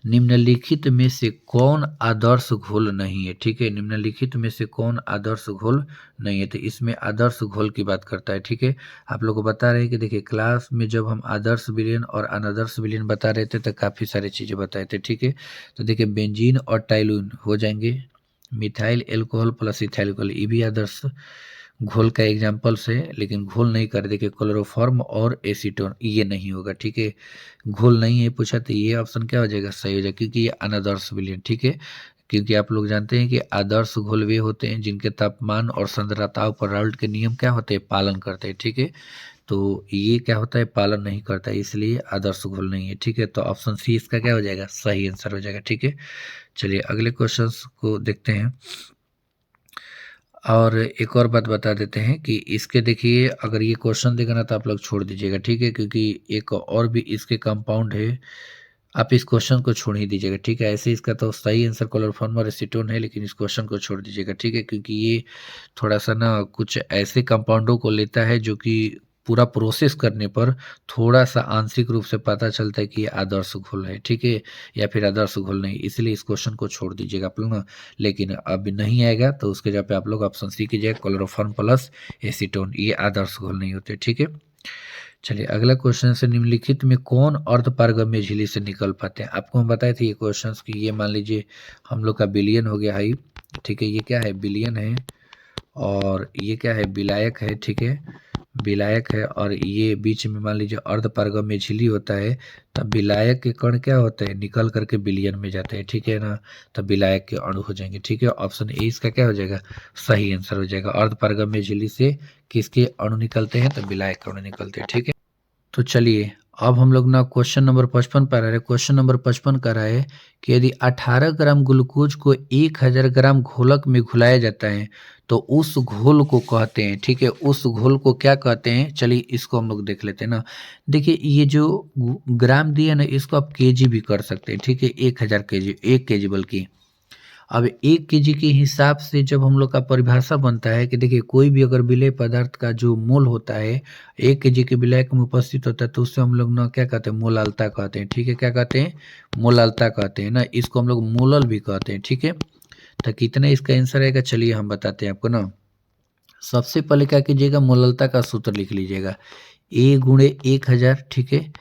निम्नलिखित में से कौन आदर्श घोल नहीं है, ठीक है। निम्नलिखित में से कौन आदर्श घोल नहीं है, तो इसमें आदर्श घोल की बात करता है, ठीक है। आप लोग को बता रहे हैं कि देखिए क्लास में जब हम आदर्श विलयन और अनादर्श विलयन बता रहे थे तो काफ़ी सारी चीज़ें बताए थे, ठीक है। तो देखिए बेंजीन और टाइलून हो जाएंगे, methyl alcohol plus ethyl alcohol, ये भी आदर्श घोल का एग्जाम्पल से, लेकिन घोल नहीं कर, देखिए क्लोरोफॉर्म और एसीटोन, ये नहीं होगा, ठीक है। घोल नहीं है पूछा तो ये ऑप्शन क्या हो जाएगा, सही हो जाएगा, क्योंकि ये अनादर्श विलयन, ठीक है। क्योंकि आप लोग जानते हैं कि आदर्श घोल वे होते हैं जिनके तापमान और सांद्रताओं पर राउल्ट के नियम क्या होते हैं, पालन करते हैं, ठीक है। तो ये क्या होता है, पालन नहीं करता है, इसलिए आदर्श घोल नहीं है, ठीक है। तो ऑप्शन सी इसका क्या हो जाएगा, सही आंसर हो जाएगा, ठीक है। चलिए अगले क्वेश्चन को देखते हैं, और एक और बात बता देते हैं कि इसके देखिए अगर ये क्वेश्चन देगा ना तो आप लोग छोड़ दीजिएगा, ठीक है, क्योंकि एक और भी इसके कंपाउंड है, आप इस क्वेश्चन को छोड़ ही दीजिएगा, ठीक है। ऐसे इसका तो सही आंसर क्लोरोफॉर्म और एसीटोन है, लेकिन इस क्वेश्चन को छोड़ दीजिएगा, ठीक है, क्योंकि ये थोड़ा सा ना कुछ ऐसे कंपाउंडों को लेता है जो कि पूरा प्रोसेस करने पर थोड़ा सा आंशिक रूप से पता चलता है कि ये आदर्श घोल है, ठीक है, या फिर आदर्श घोल नहीं, इसलिए इस क्वेश्चन को छोड़ दीजिएगा आप लोग ना। लेकिन अब नहीं आएगा तो उसके जगह पे आप लोग ऑप्शन सी कीजिएगा, क्लोरोफॉर्म प्लस एसीटोन, ये आदर्श घोल नहीं होते, ठीक है। चलिए अगला क्वेश्चन से, निम्नलिखित में कौन अर्धपारगम्य झिल्ली से निकल पाते हैं? आपको हम बताए थे ये क्वेश्चंस कि ये मान लीजिए हम लोग का बिलियन हो गया है, ठीक है, ये क्या है, बिलियन है, और ये क्या है, विलायक है, ठीक है, विलायक है, और ये बीच में मान लीजिए अर्धपारगम्य झिल्ली होता है। तब विलायक के कण क्या होते हैं, निकल करके बिलियन में जाते हैं, ठीक है ना। तब विलायक के अणु हो जाएंगे, ठीक है। ऑप्शन ए इसका क्या हो जाएगा, सही आंसर हो जाएगा। अर्धपारगम्य झिल्ली से किसके अणु निकलते हैं, तो विलायक के अणु निकलते हैं, ठीक है। तो चलिए अब हम लोग ना क्वेश्चन नंबर 55 पर आ रहे हैं। क्वेश्चन नंबर 55 का रहा है कि यदि 18 ग्राम ग्लूकोज को 1000 ग्राम घोलक में घुलाया जाता है तो उस घोल को कहते हैं, ठीक है, उस घोल को क्या कहते हैं, चलिए इसको हम लोग देख लेते हैं ना। देखिए ये जो ग्राम दिया ना, इसको आप केजी भी कर सकते हैं, ठीक है, 1000 केजी, 1 केजी बल्कि, अब 1 केजी के हिसाब से जब हम लोग का परिभाषा बनता है कि देखिए कोई भी अगर विलेय पदार्थ का जो मोल होता है 1 केजी के विलायक में उपस्थित होता है तो उससे हम लोग ना क्या कहते हैं मोलालता कहते हैं, ठीक है? क्या कहते हैं? मोलालता कहते हैं ना, इसको हम लोग मोलल भी कहते हैं, ठीक है? तो कितना इसका आंसर आएगा चलिए हम बताते हैं आपको ना। सबसे पहले क्या कीजिएगा मोललता का सूत्र लिख लीजिएगा, A गुणे 1000 ठीक है?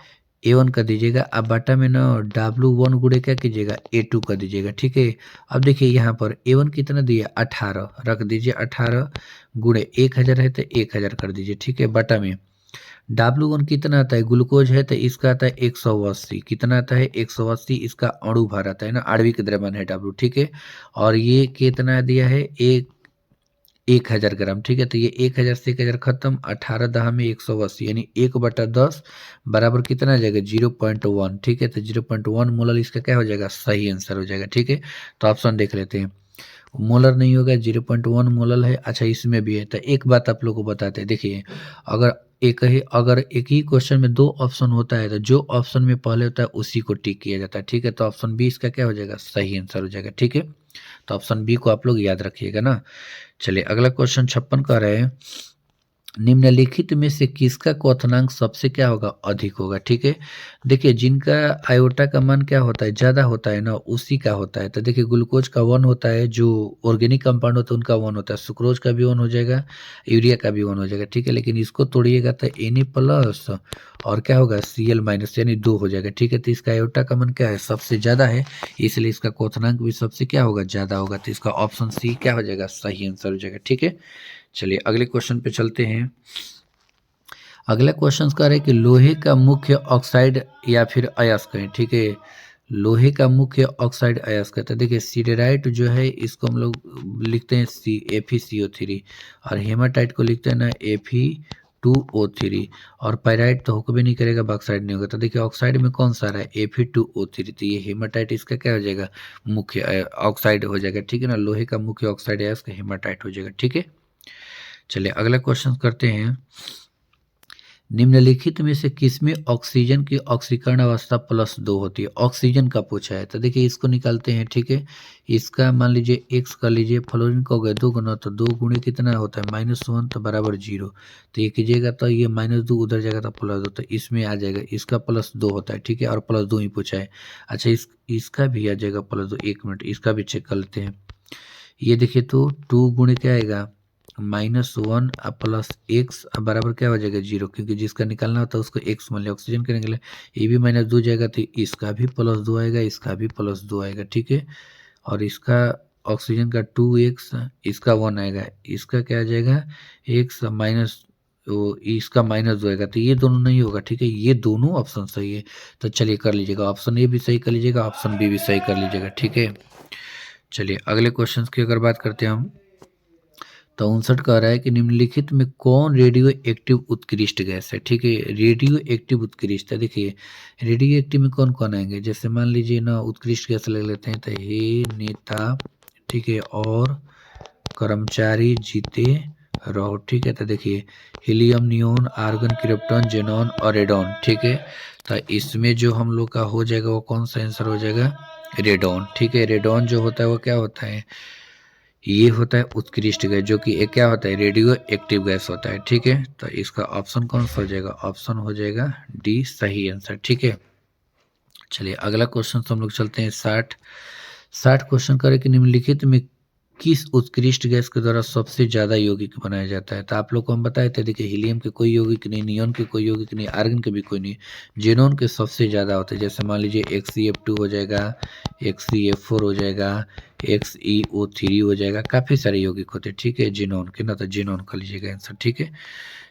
A1 कर दीजिएगा, अब बटा में ना W1 गुणे क्या कीजिएगा A2 कर दीजिएगा, ठीक है? अब देखिए यहाँ पर A1 कितना दिया 18 रख दीजिए, 18 गुणे 1000 है तो 1000 कर दीजिए, ठीक है? बटा में W1 कितना आता है ग्लूकोज है तो इसका आता है 180, कितना आता है 180, इसका अणु भार आता है ना, आणविक द्रव्यमान है W, ठीक है? और ये कितना दिया है 1000 ग्राम, ठीक है? तो ये 1000 से 1000 खत्म, 18 दहा में 180 यानी 1/10 बराबर कितना आ जाएगा 0.1, ठीक है? तो 0.1 मोलर इसका क्या हो जाएगा सही आंसर हो जाएगा, ठीक है? तो ऑप्शन देख लेते हैं, मोलर नहीं होगा 0.1 मोलर है। अच्छा इसमें भी है, तो एक बात आप लोग को बताते हैं, देखिए अगर एक ही क्वेश्चन में 2 ऑप्शन होता है तो जो ऑप्शन में पहले होता है उसी को टिक किया जाता है, ठीक है? तो ऑप्शन बी इसका क्या हो जाएगा सही आंसर हो जाएगा, ठीक है? तो ऑप्शन बी को आप लोग याद रखिएगा ना। चलिए अगला क्वेश्चन 56 का रहे हैं, निम्नलिखित में से किसका क्वथनांक सबसे क्या होगा अधिक होगा, ठीक है? देखिए जिनका आयोटा का मान क्या होता है ज़्यादा होता है ना उसी का होता है। तो देखिए ग्लूकोज का 1 होता है, जो ऑर्गेनिक कंपाउंड होता है उनका 1 होता है, सुक्रोज का भी 1 हो जाएगा, यूरिया का भी 1 हो जाएगा, ठीक है? लेकिन इसको तोड़िएगा तो Na प्लस और क्या होगा Cl माइनस यानी 2 हो जाएगा, ठीक है? तो इसका आयोटा का मान क्या है सबसे ज़्यादा है, इसलिए इसका क्वथनांक भी सबसे क्या होगा ज़्यादा होगा। तो इसका ऑप्शन सी क्या हो जाएगा सही आंसर हो जाएगा, ठीक है? चलिए अगले क्वेश्चन पे चलते हैं। अगला क्वेश्चन कह रहे हैं कि लोहे का मुख्य ऑक्साइड या फिर अयस्क है, ठीक है? लोहे का मुख्य ऑक्साइड अयस्क है। तो देखिए सिडेराइट जो है इसको हम लोग लिखते हैं FeCO3 और हेमाटाइट को लिखते हैं ना Fe2O3 और पायराइट तो होकर भी नहीं करेगा, बॉक्साइड नहीं होगा। तो देखिए ऑक्साइड में कौन सा आ रहा है Fe2O3, तो ये हेमाटाइट इसका क्या हो जाएगा मुख्य ऑक्साइड हो जाएगा, ठीक है ना? लोहे का मुख्य ऑक्साइड अयस्क हेमाटाइट हो जाएगा, ठीक है? चलिए अगला क्वेश्चन करते हैं, निम्नलिखित में से किसमें ऑक्सीजन की ऑक्सीकरण अवस्था +2 होती है? ऑक्सीजन का पूछा है तो देखिए इसको निकालते हैं, ठीक है? इसका मान लीजिए x कर लीजिए, फ्लोरीन का हो गया 2 गुना, तो 2 गुणे कितना होता है -1 तो बराबर 0, तो ये कीजिएगा तो ये -2 उधर जाएगा तो +2, तो इसमें आ जाएगा, इसका +2 होता है, ठीक है? और +2 ही पूछा है। अच्छा इसका भी आ जाएगा +2, 1 मिनट इसका भी चेक कर लेते हैं। ये देखिए तो 2 गुणे क्या आएगा -1 प्लस एक्स बराबर क्या हो जाएगा 0, क्योंकि जिसका निकालना होता है उसको x मान लिया, ऑक्सीजन का निकले ये भी -2 जाएगा तो इसका भी +2 आएगा, इसका भी +2 आएगा, ठीक है? और इसका ऑक्सीजन का 2x इसका 1 आएगा, इसका क्या आ जाएगा x माइनस इसका -2 आएगा, तो ये दोनों नहीं होगा, ठीक है? ये दोनों ऑप्शन सही है। तो चलिए कर लीजिएगा, ऑप्शन ए भी सही कर लीजिएगा, ऑप्शन बी भी सही कर लीजिएगा, ठीक है? चलिए अगले क्वेश्चन की अगर बात करते हैं हम, तो 59 कह रहा है कि निम्नलिखित में कौन रेडियो एक्टिव उत्कृष्ट गैस है, ठीक है? रेडियो एक्टिव उत्कृष्ट है, देखिए रेडियो एक्टिव में कौन कौन आएंगे, जैसे मान लीजिए ना उत्कृष्ट गैस ले लेते हैं तो हे नेता, ठीक है? और कर्मचारी जीते रहो, ठीक है? तो देखिए helium, neon, argon, krypton, xenon और रेडॉन, ठीक है? तो इसमें जो हम लोग का हो जाएगा वो कौन सा आंसर हो जाएगा रेडॉन, ठीक है? रेडॉन जो होता है वो क्या होता है, ये होता है उत्कृष्ट गैस, जो कि एक क्या होता है रेडियो एक्टिव गैस होता है, ठीक है? तो इसका ऑप्शन कौन सा हो जाएगा, ऑप्शन हो जाएगा डी सही आंसर, ठीक है? चलिए अगला क्वेश्चन हम लोग चलते हैं 60 क्वेश्चन करें कि निम्नलिखित में किस उत्कृष्ट गैस के द्वारा सबसे ज्यादा यौगिक बनाया जाता है? तो आप लोग को हम बताए थे, देखिए हीलियम के कोई यौगिक नहीं, नियोन के कोई यौगिक नहीं, आर्गन के भी कोई नहीं, जेनॉन के सबसे ज्यादा होते हैं। जैसे मान लीजिए XeF2 हो जाएगा, XeF4 हो जाएगा, XeO3 हो जाएगा, काफी सारे यौगिक होते हैं, ठीक है? जेनॉन के ना, तो जेनॉन कर लीजिएगा आंसर, ठीक है?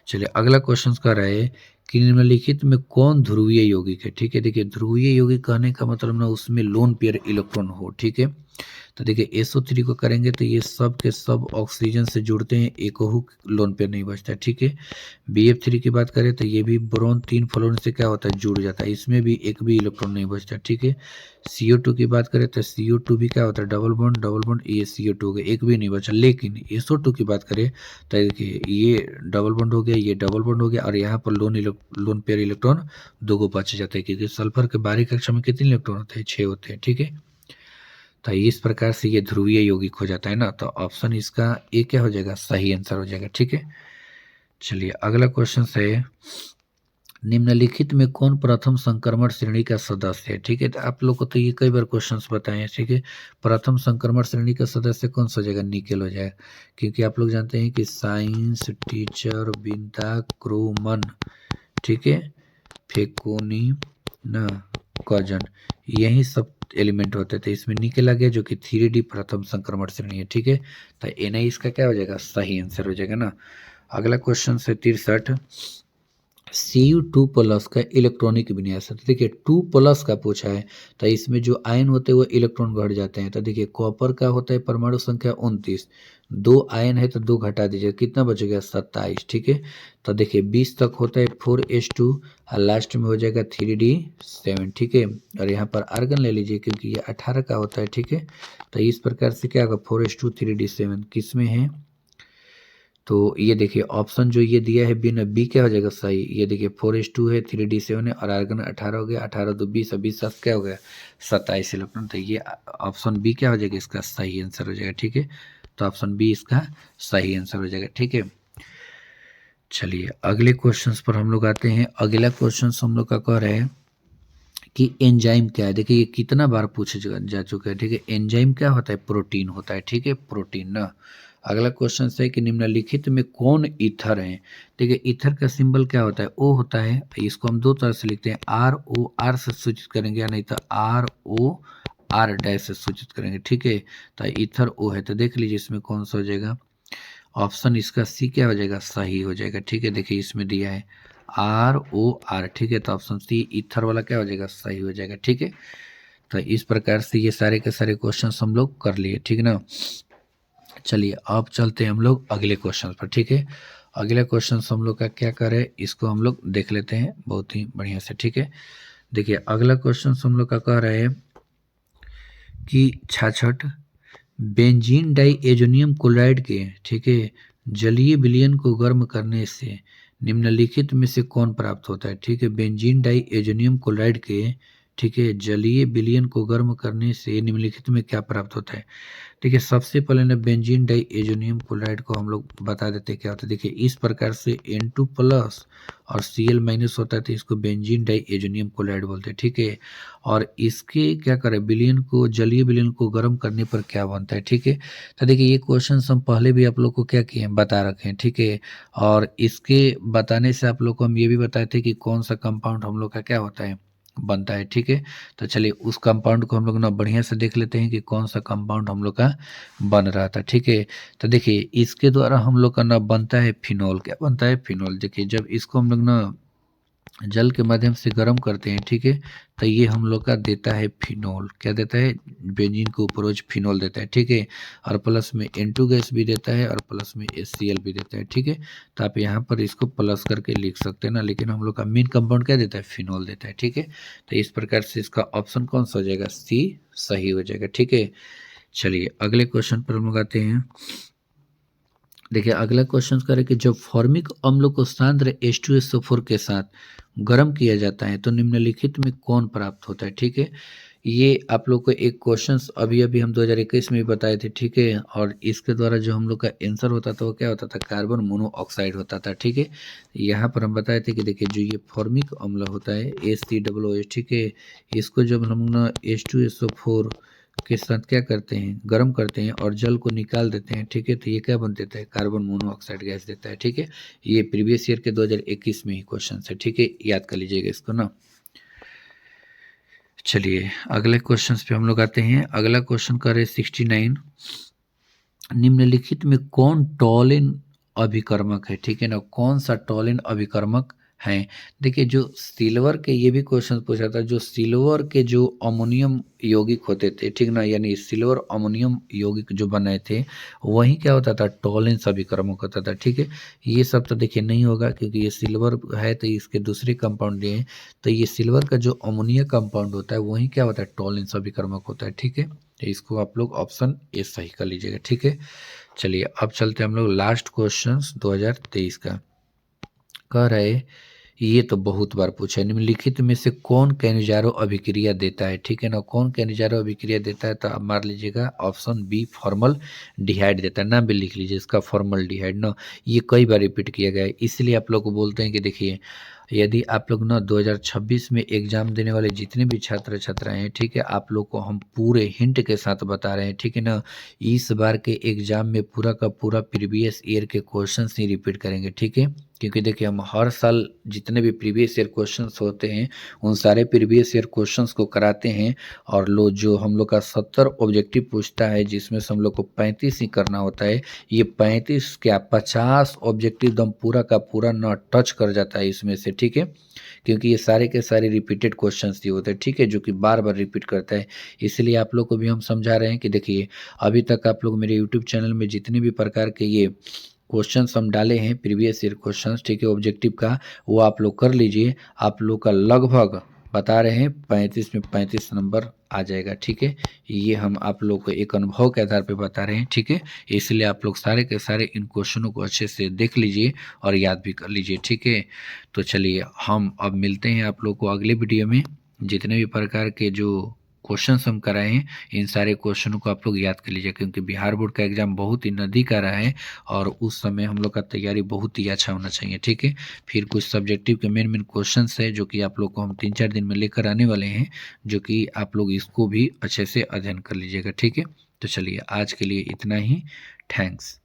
चलिए अगला क्वेश्चन कर रहे हैं कि निम्नलिखित में कौन ध्रुवीय यौगिक है, ठीक है? देखिए ध्रुवीय यौगिक कहने का मतलब ना उसमें लोन पेयर इलेक्ट्रॉन हो, ठीक है? तो देखिए SO3 को करेंगे तो ये सब के सब ऑक्सीजन से जुड़ते हैं, एक लोन पेयर नहीं बचता है, ठीक है? BF3 की बात करें तो ये भी बोरॉन 3 फ्लोरीन से क्या होता है जुड़ जाता है, इसमें भी एक भी इलेक्ट्रॉन नहीं बचता, ठीक है? CO2 की बात करें तो CO2 भी क्या होता है डबल बॉन्ड, ये CO2 हो गया, एक भी नहीं बचा। लेकिन SO2 की बात करें तो देखिए ये डबल बॉन्ड हो गया, ये डबल बॉन्ड हो गया और यहाँ पर लोन पेयर इलेक्ट्रॉन 2 को बच जाता है, क्योंकि सल्फर के बाहरी कक्षा में कितने इलेक्ट्रॉन होते हैं 6 होते हैं, ठीक है? तो इस प्रकार से ये ध्रुवीय यौगिक हो जाता है ना, तो ऑप्शन इसका ए क्या हो जाएगा, सही आंसर हो जाएगा। ठीक है, चलिए अगला क्वेश्चन है, निम्नलिखित में कौन प्रथम संक्रमण श्रेणी का सदस्य है। ठीक है, तो आप लोग को तो ये कई बार क्वेश्चंस बताए हैं। ठीक है, प्रथम संक्रमण श्रेणी का सदस्य कौन सा हो जाएगा, निकेल हो जाएगा, क्योंकि आप लोग जानते हैं कि साइंस टीचर बिंदा क्रूमन, ठीक है, फेकोनी न कॉजन, यही सब एलिमेंट होते थे, इसमें निकेल आ गया जो कि 3D प्रथम संक्रमण श्रेणी है। ठीक है, तो एन इसका क्या हो जाएगा, सही आंसर हो जाएगा ना। अगला क्वेश्चन है 63, Cu2+ का इलेक्ट्रॉनिक विन्यास। तो देखिए 2+ का पूछा है, तो इसमें जो आयन होते हैं वो इलेक्ट्रॉन घट जाते हैं। तो देखिए कॉपर का होता है परमाणु संख्या 29, 2 आयन है तो 2 घटा दीजिए, कितना बचेगा 27। ठीक है, तो देखिए 20 तक होता है 4s2 और लास्ट में हो जाएगा 3d7। ठीक है, और यहाँ पर आर्गन ले लीजिए क्योंकि ये 18 का होता है। ठीक है, तो इस प्रकार से क्या होगा 4s2 3d7 किस में है, तो ये देखिए ऑप्शन जो ये दिया है बी ना, बी क्या हो जाएगा सही। ये देखिए 4s2 है, 3d7 है और आर्गन 18 हो गया, 18 2 20 और 20 7 क्या हो गया 27 इलेक्ट्रॉन। तो ये ऑप्शन बी क्या हो जाएगा, इसका सही आंसर हो जाएगा। ठीक है, तो ऑप्शन बी इसका सही आंसर हो जाएगा। ठीक है, चलिए अगले क्वेश्चंस पर हम लोग आते हैं। अगला क्वेश्चन हम लोग का कह रहे हैं कि एंजाइम क्या है। देखिए ये कितना बार पूछा जा चुका है। ठीक है, एंजाइम क्या होता है, प्रोटीन होता है। ठीक है, प्रोटीन ना। अगला क्वेश्चन है कि निम्नलिखित में कौन ईथर है। देखिए ईथर का सिंबल क्या होता है, ओ होता है। इसको हम 2 तरह से लिखते हैं, ROR से सूचित करेंगे या नहीं तो ROR- से सूचित करेंगे। ठीक है, तो ईथर ओ है, तो देख लीजिए इसमें कौन सा हो जाएगा, ऑप्शन इसका सी क्या हो जाएगा, सही हो जाएगा। ठीक है, देखिए इसमें दिया है ROR। ठीक है, तो ऑप्शन सी ईथर वाला क्या हो जाएगा, सही हो जाएगा। ठीक है, तो इस प्रकार से ये सारे के सारे क्वेश्चन हम लोग कर लिए। ठीक ना, चलिए अब चलते हैं हम लोग अगले क्वेश्चन पर। ठीक है, अगला क्वेश्चन हम लोग का क्या करे, इसको हम लोग देख लेते हैं बहुत ही बढ़िया से। ठीक है, देखिए अगला क्वेश्चन हम लोग का कह रहे हैं कि 66 बेंजीन डाइएजोनियम क्लोराइड के, ठीक है, जलीय विलयन को गर्म करने से निम्नलिखित में से कौन प्राप्त होता है। ठीक है, बेंजीन डाइएजोनियम क्लोराइड के, ठीक है, जलीय विलयन को गर्म करने से निम्नलिखित में क्या प्राप्त होता है। देखिए सबसे पहले ना बेंजीन डाइएजोनियम क्लोराइड को हम लोग बता देते हैं क्या होता है। देखिए इस प्रकार से N2+ और Cl- होता है, तो इसको बेंजीन डाइएजोनियम क्लोराइड बोलते हैं। ठीक है, और इसके क्या करें, विलयन को, जलीय विलयन को गर्म करने पर क्या बनता है। ठीक है, तो देखिए ये क्वेश्चन हम पहले भी आप लोग को क्या किए हैं, बता रखे हैं। ठीक है, और इसके बताने से आप लोग को हम ये भी बताए थे कि कौन सा कंपाउंड हम लोग का क्या होता है, बनता है। ठीक है, तो चलिए उस कंपाउंड को हम लोग ना बढ़िया से देख लेते हैं कि कौन सा कंपाउंड हम लोग का बन रहा था। ठीक है, तो देखिए इसके द्वारा हम लोग का ना बनता है फिनोल। क्या बनता है, फिनोल। देखिए जब इसको हम लोग ना जल के माध्यम से गर्म करते हैं, ठीक है, तो ये हम लोग का देता है फिनोल। क्या देता है, बेंजीन को उपरोज फिनोल देता है। ठीक है, और प्लस में N2 गैस भी देता है और प्लस में HCl भी देता है। ठीक है, तो आप यहाँ पर इसको प्लस करके लिख सकते हैं ना, लेकिन हम लोग का मेन कंपाउंड क्या देता है, फिनोल देता है। ठीक है, तो इस प्रकार से इसका ऑप्शन कौन सा हो जाएगा, सी सही हो जाएगा। ठीक है, चलिए अगले क्वेश्चन पर हम लोग आते हैं। देखिए अगला क्वेश्चन करें कि जब फॉर्मिक अम्ल को सांद्र H2SO4 के साथ गर्म किया जाता है तो निम्नलिखित में कौन प्राप्त होता है। ठीक है, ये आप लोग को एक क्वेश्चन अभी अभी हम 2021 में भी बताए थे। ठीक है, और इसके द्वारा जो हम लोग का आंसर होता था वो क्या होता था, कार्बन मोनोऑक्साइड होता था। ठीक है, यहाँ पर हम बताए थे कि देखिए जो ये फॉर्मिक अम्ल होता है HCOOH, ठीक है, इसको जब हम ना H2SO4 के साथ क्या करते हैं, गर्म करते हैं और जल को निकाल देते हैं। ठीक है, तो ये क्या बन देता है, कार्बन मोनोऑक्साइड गैस देता है। ठीक है, ये प्रीवियस ईयर के 2021 में ही क्वेश्चन है। ठीक है, याद कर लीजिएगा इसको ना। चलिए अगले क्वेश्चन पे हम लोग आते हैं। अगला क्वेश्चन करे 69, निम्नलिखित में कौन टॉलिन अभिकर्मक है। ठीक है ना, कौन सा टॉलिन अभिकर्मक है। देखिए जो सिल्वर के, ये भी क्वेश्चन पूछा था, जो सिल्वर के जो अमोनियम यौगिक होते थे, ठीक ना, यानी सिल्वर अमोनियम यौगिक जो बनाए थे वही क्या होता था, टॉलिन अभिकर्मक होता था। ठीक है, ये सब तो देखिए नहीं होगा क्योंकि ये सिल्वर है तो इसके दूसरे कंपाउंड ये हैं, तो ये सिल्वर का जो अमोनिया कंपाउंड होता है वही क्या होता है, टॉलिन अभिकर्मक होता है। ठीक है, तो इसको आप लोग ऑप्शन ए सही कर लीजिएगा। ठीक है, चलिए अब चलते हैं हम लोग लास्ट क्वेश्चन 2023 का। कह रहे ये तो बहुत बार पूछा है, निम्नलिखित में से कौन कैनिजारो अभिक्रिया देता है, ठीक है ना? कौन कैनिजारो अभिक्रिया देता है? तो आप मार लीजिएगा ऑप्शन बी फॉर्मल डिहाइड देता है। नाम भी लिख लीजिए इसका, फॉर्मल डिहाइड ना। ये कई बार रिपीट किया गया है, इसलिए आप लोग को बोलते हैं कि देखिए, यदि आप लोग ना 2026 में एग्जाम देने वाले जितने भी छात्र छात्राएं हैं, ठीक है, आप लोग को हम पूरे हिंट के साथ बता रहे हैं, ठीक है ना? इस बार के एग्जाम में पूरा का पूरा प्रीवियस ईयर के क्वेश्चंस ही रिपीट करेंगे, ठीक है? क्योंकि देखिए, हम हर साल जितने भी प्रीवियस ईयर क्वेश्चंस होते हैं, उन सारे प्रीवियस ईयर क्वेश्चंस को कराते हैं। और लो जो हम लोग का 70 ऑब्जेक्टिव पूछता है, जिसमें से हम लोग को 35 ही करना होता है, ये 35 क्या 50 ऑब्जेक्टिव एकदम पूरा का पूरा न टच कर जाता है इसमें से, ठीक है? क्योंकि ये सारे के सारे रिपीटेड क्वेश्चंस ही होते हैं, ठीक है, जो कि बार बार रिपीट करता है। इसलिए आप लोग को भी हम समझा रहे हैं कि देखिए, अभी तक आप लोग मेरे यूट्यूब चैनल में जितने भी प्रकार के ये क्वेश्चंस हम डाले हैं, प्रीवियस ईयर क्वेश्चंस, ठीक है, ऑब्जेक्टिव का, वो आप लोग कर लीजिए। आप लोग का लगभग बता रहे हैं 35 में 35 नंबर आ जाएगा, ठीक है? ये हम आप लोग को एक अनुभव के आधार पे बता रहे हैं, ठीक है? इसलिए आप लोग सारे के सारे इन क्वेश्चनों को अच्छे से देख लीजिए और याद भी कर लीजिए, ठीक है? तो चलिए, हम अब मिलते हैं आप लोग को अगले वीडियो में। जितने भी प्रकार के जो क्वेश्चंस हम कराए हैं, इन सारे क्वेश्चनों को आप लोग याद कर लीजिए, क्योंकि बिहार बोर्ड का एग्जाम बहुत ही नज़दीक आ रहा है और उस समय हम लोग का तैयारी बहुत ही अच्छा होना चाहिए, ठीक है? फिर कुछ सब्जेक्टिव के मेन मेन क्वेश्चंस है जो कि आप लोग को हम 3-4 दिन में लेकर आने वाले हैं, जो कि आप लोग इसको भी अच्छे से अध्ययन कर लीजिएगा, ठीक है? तो चलिए, आज के लिए इतना ही। थैंक्स।